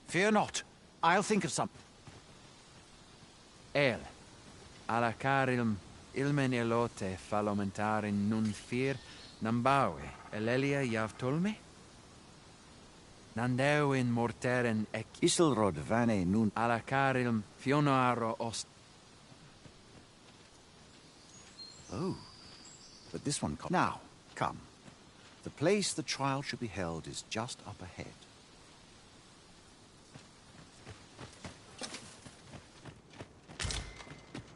Fear not. I'll think of something. El, ala carilm, ilmen elote falomentarin nun fear, nambawe, elelia javtolme? Nandeu in morteren ec... Isilrod vane nun... Ala carilm, fionoaro ost... Oh, but this one... Now, come. The place the trial should be held is just up ahead.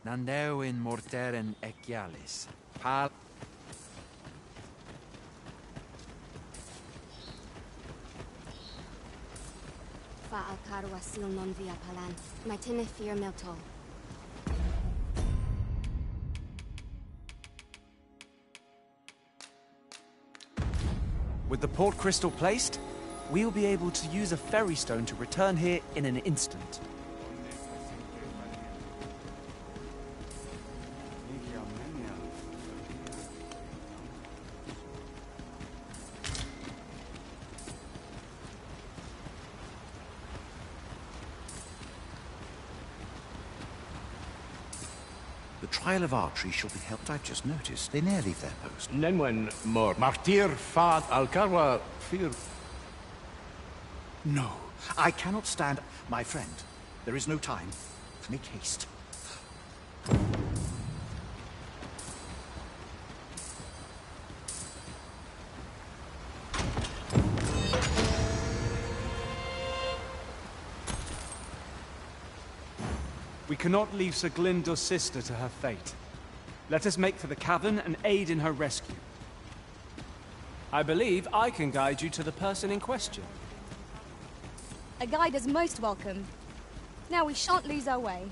Nandeu in morteren ecialis. Pal... Fa alcaru asil non via palan. Matine fear milto. With the port crystal placed, we'll be able to use a ferry stone to return here in an instant. The trial of archery shall be held. I've just noticed. They ne'er leave their post. Nenwen mor martir fad alcarwa fear. No, I cannot stand... My friend, there is no time. Make haste. We cannot leave Sir Glinda's sister to her fate. Let us make for the cavern and aid in her rescue. I believe I can guide you to the person in question. A guide is most welcome. Now we shan't lose our way.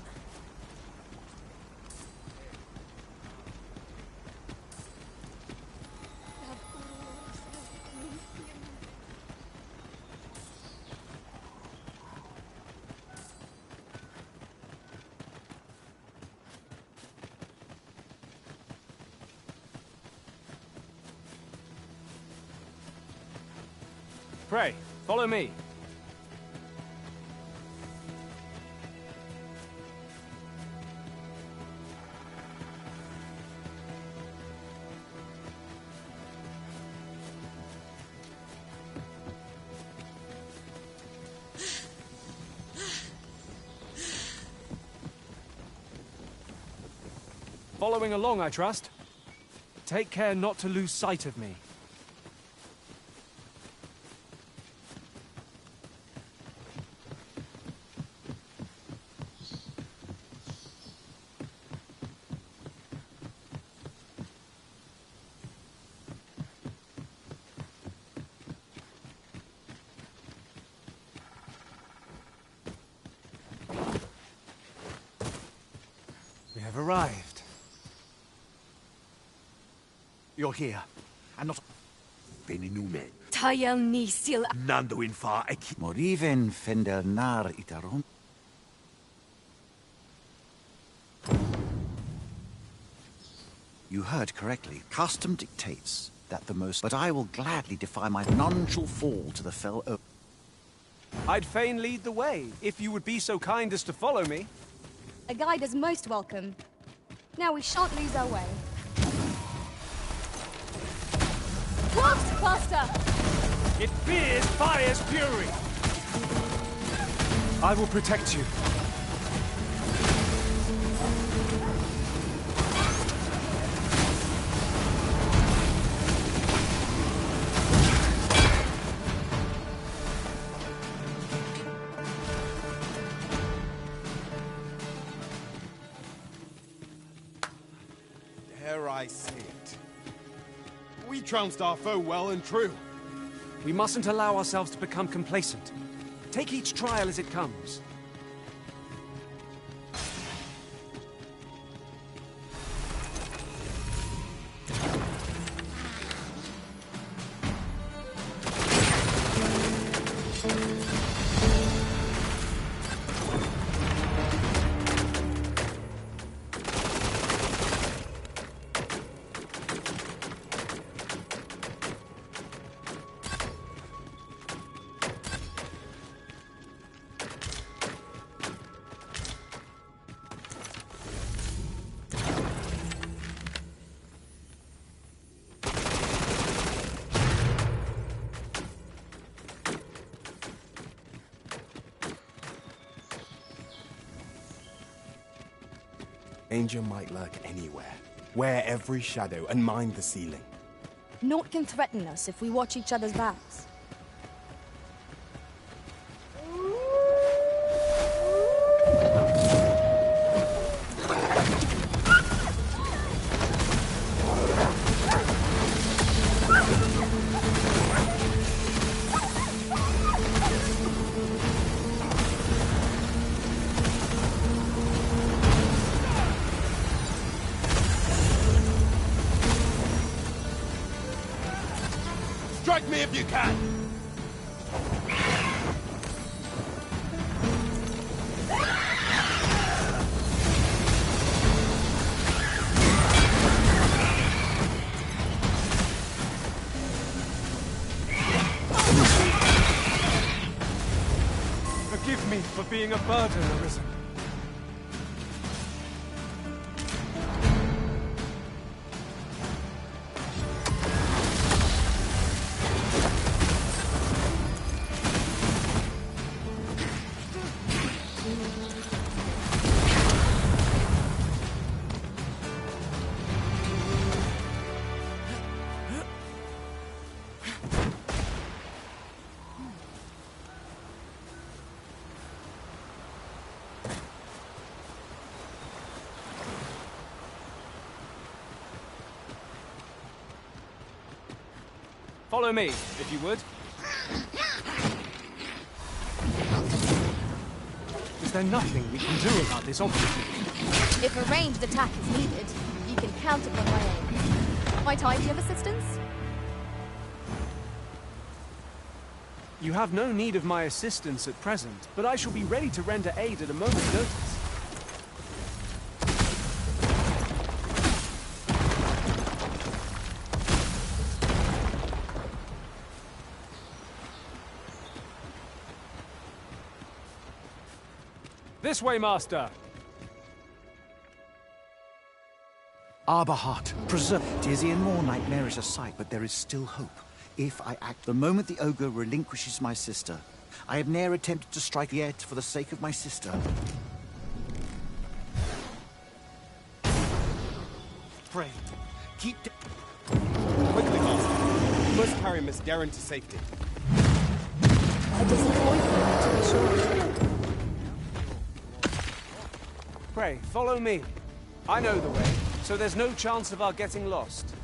Pray, follow me. Following along, I trust. Take care not to lose sight of me. I've arrived. You're here, and not... Veninume. Tayel Nisil. Nando in far eki. Moriven fendelnar itaron. You heard correctly. Custom dictates that the most... But I will gladly defy my... None shall fall to the fell oak. I'd fain lead the way, if you would be so kind as to follow me. A guide is most welcome. Now we shan't lose our way. Blast Buster! It fears fire's fury! I will protect you. Dare I say it? We trounced our foe well and true. We mustn't allow ourselves to become complacent. Take each trial as it comes. Danger might lurk anywhere. Wear every shadow and mind the ceiling. Naught can threaten us if we watch each other's backs. Strike me if you can! Forgive me for being a burden, Arisen. Follow me, if you would. Is there nothing we can do about this obstacle? If a ranged attack is needed, you can count upon my aid. Might I be of assistance? You have no need of my assistance at present, but I shall be ready to render aid at a moment's notice. This way, Master! Arbahat, preserve. Dizzy and more nightmarish a sight, but there is still hope. If I act the moment the ogre relinquishes my sister, I have ne'er attempted to strike yet for the sake of my sister. Pray, keep... Quickly, Master. You must carry Miss Darren to safety. A disappointment, to be sure. Pray, follow me. I know the way, so there's no chance of our getting lost.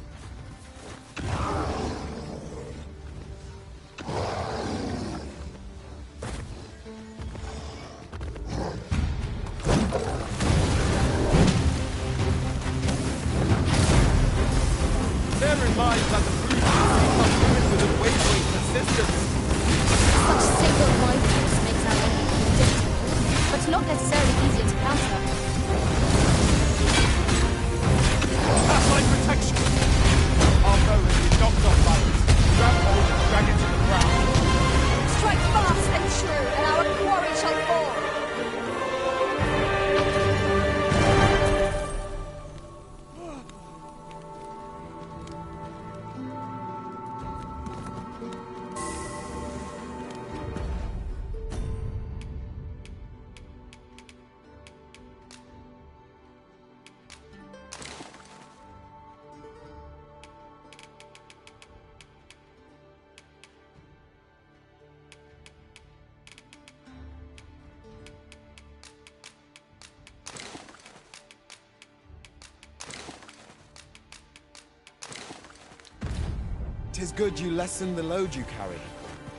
'Tis good you lessen the load you carry.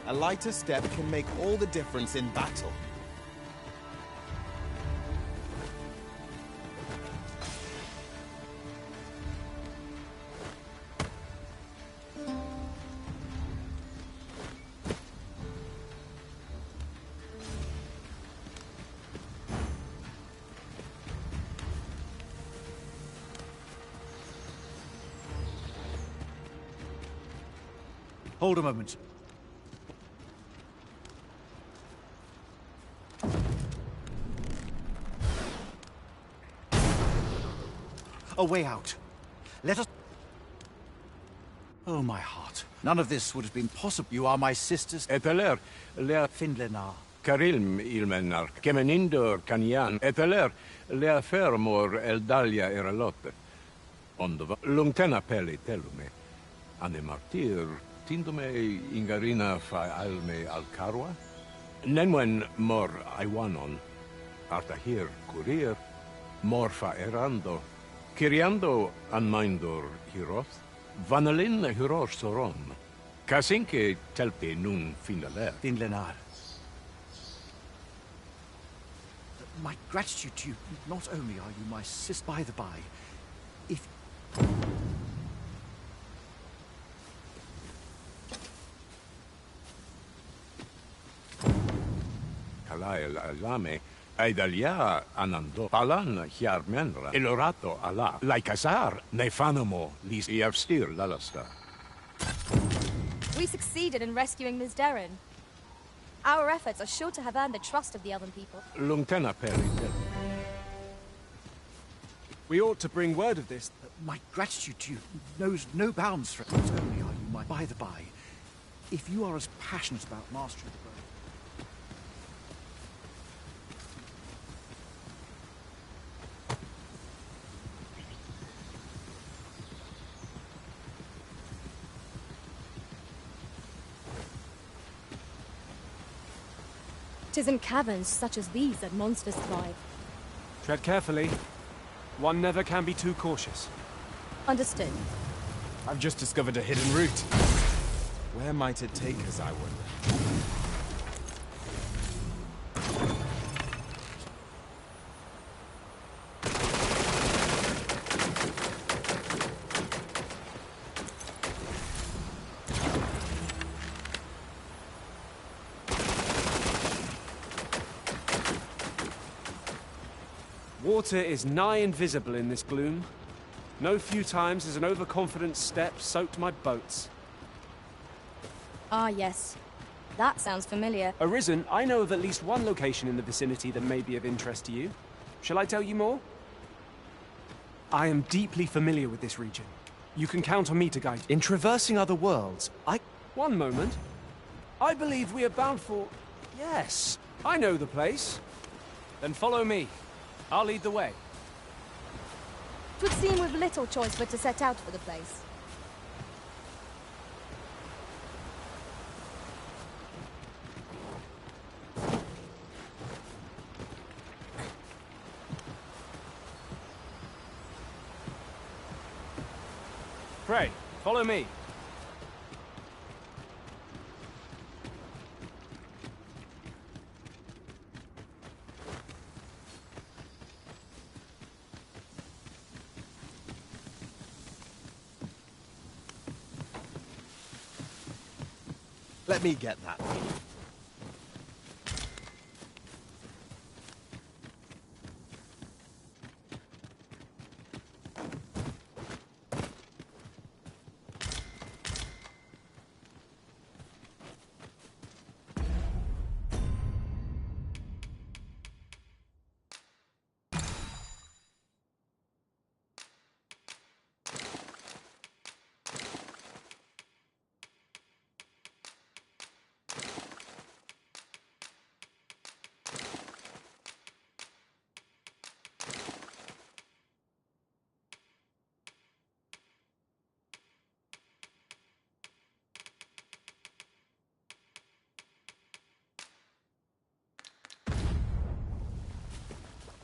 A lighter step can make all the difference in battle. Hold a moment. A way out. Let us... Oh, my heart. None of this would have been possible. You are my sisters. Eteler, lea Finlenar. Karilm ilmenar, kemenindor kanyan. Eteler, lea fermor eldalia eralote. Ondova, lungtena peli telume. Ane martir, tindume ingarina fa alme alcarwa. Nenwen mor aiwanon. Arta hir kurir, mor fa erando. Kiriando anmaindor hiroth, vanalin hiror soron. Kasinke telpe nun finaler. Finlenar. My gratitude to you. Not only are you my sister, by the by, if... Kalael alame, aidalia anando, palan hiarmenra, elorato ala, laikasar, nefanamo, lis iavstir lalasta. We succeeded in rescuing Ms. Darren. Our efforts are sure to have earned the trust of the Elven people. Lungtena peri. We ought to bring word of this. My gratitude to you knows no bounds for it. Not only are you my... By the by, if you are as passionate about mastery of the bow... Tis in caverns such as these that monsters thrive. Tread carefully. One never can be too cautious. Understood. I've just discovered a hidden route. Where might it take us, I wonder? Water is nigh invisible in this gloom. No few times has an overconfident step soaked my boats. Ah, yes. That sounds familiar. Arisen, I know of at least one location in the vicinity that may be of interest to you. Shall I tell you more? I am deeply familiar with this region. You can count on me to guide you. In traversing other worlds, One moment. I believe we are bound for... Yes, I know the place. Then follow me. I'll lead the way. 'Twould seem we've little choice but to set out for the place. Pray, follow me. Let me get that.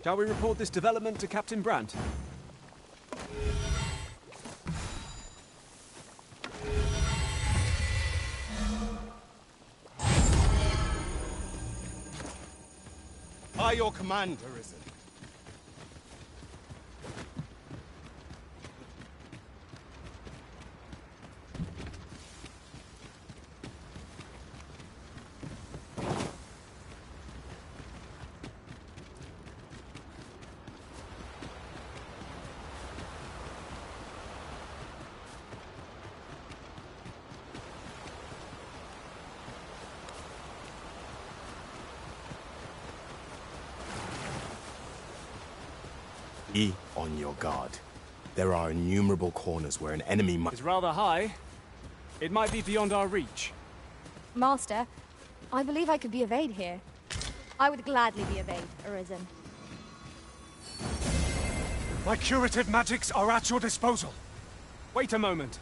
Shall we report this development to Captain Brandt? By your command, Arisen. Be on your guard. There are innumerable corners where an enemy might... It's rather high. It might be beyond our reach. Master, I believe I could be of aid here. I would gladly be of aid, Arisen. My curative magics are at your disposal. Wait a moment.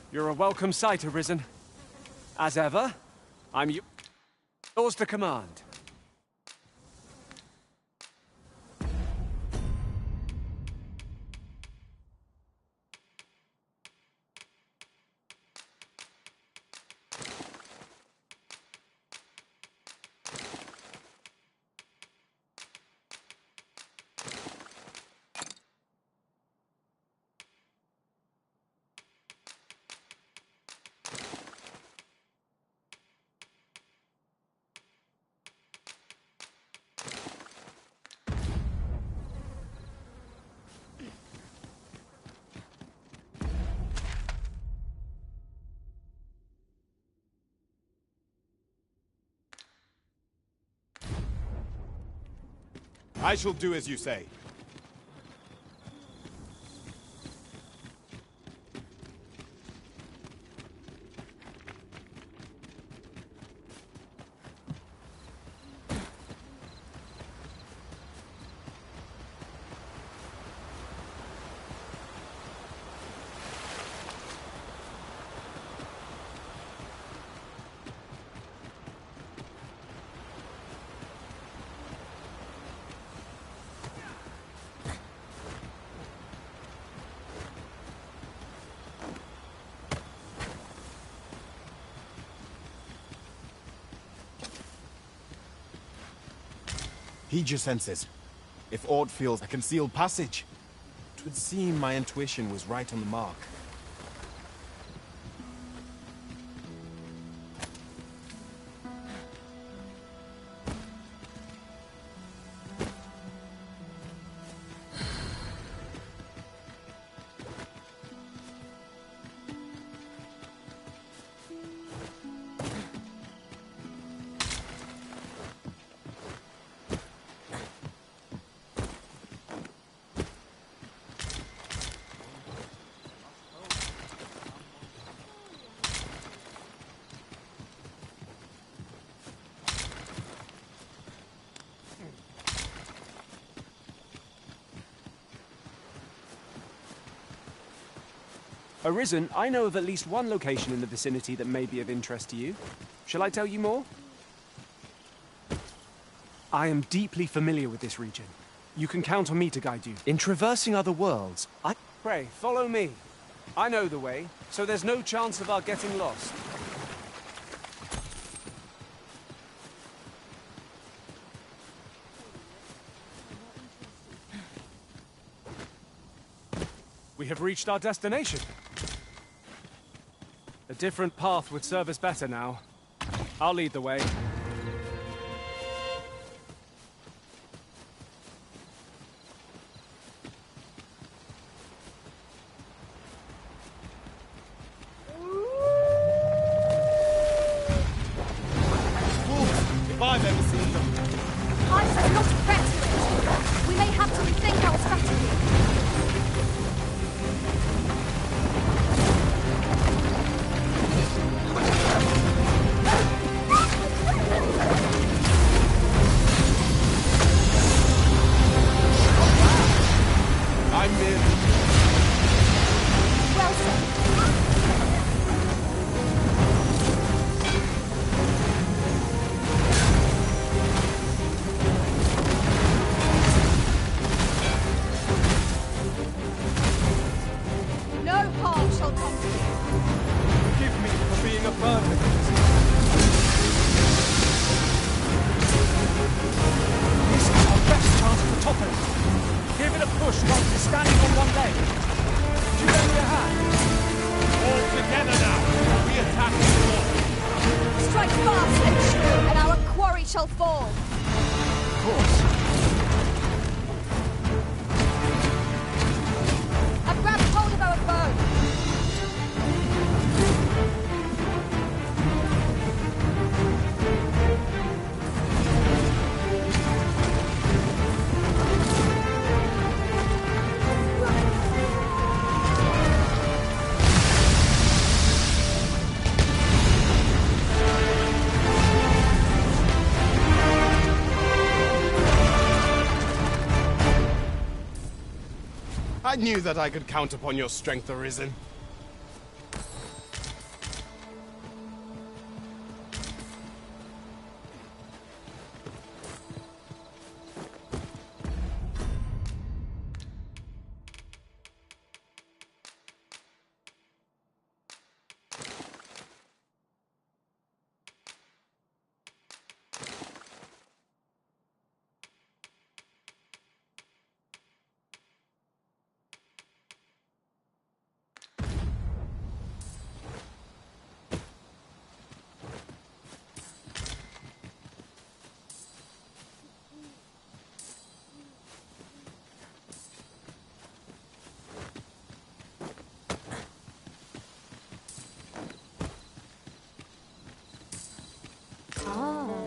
You're a welcome sight, Arisen. As ever, I'm yours to command. I shall do as you say. Heed your senses. If aught feels a concealed passage, it would seem my intuition was right on the mark. Arisen, I know of at least one location in the vicinity that may be of interest to you. Shall I tell you more? I am deeply familiar with this region. You can count on me to guide you. In traversing other worlds, Pray, follow me. I know the way, so there's no chance of our getting lost. We have reached our destination. A different path would serve us better now. I'll lead the way. If I've ever seen them. Ice is not a threat to it. We may have to rethink our strategy. I'm in. Well said. No harm shall come to you. Forgive me for being a burden. This is our best chance to top it. Give it a push whilst you're standing on one leg. Do you lend your hand? All together now! We attack the wall! Strike fast and true, and our quarry shall fall. Of course. I've grabbed hold of our bow. I knew that I could count upon your strength, Arisen.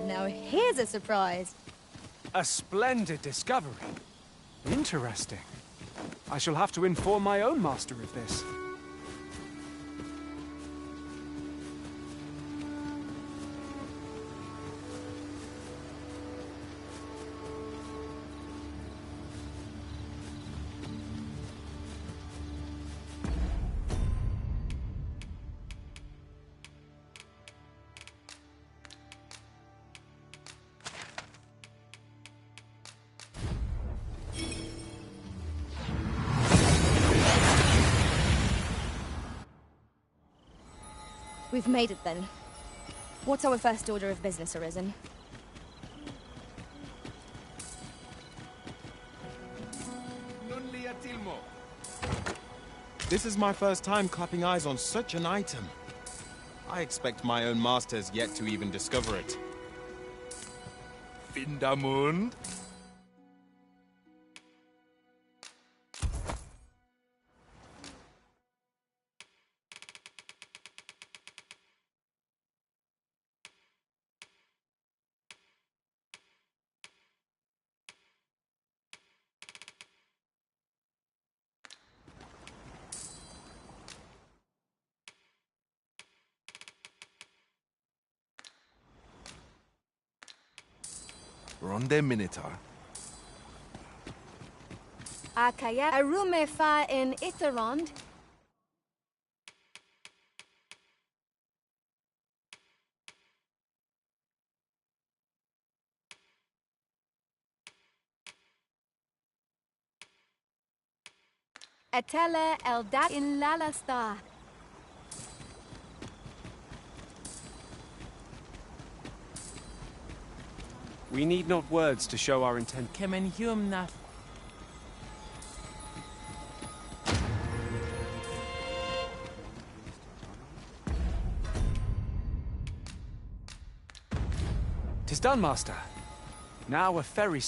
Now here's a surprise. A splendid discovery. Interesting. I shall have to inform my own master of this. We've made it then. What's our first order of business, Arisen? This is my first time clapping eyes on such an item. I expect my own master has yet to even discover it. Vindamund? Ronde Minotaur. Akaya Arume fa in Itherond. Etele eldat in lalasta. We need not words to show our intent. Kemen humna. Tis done, master. Now a ferry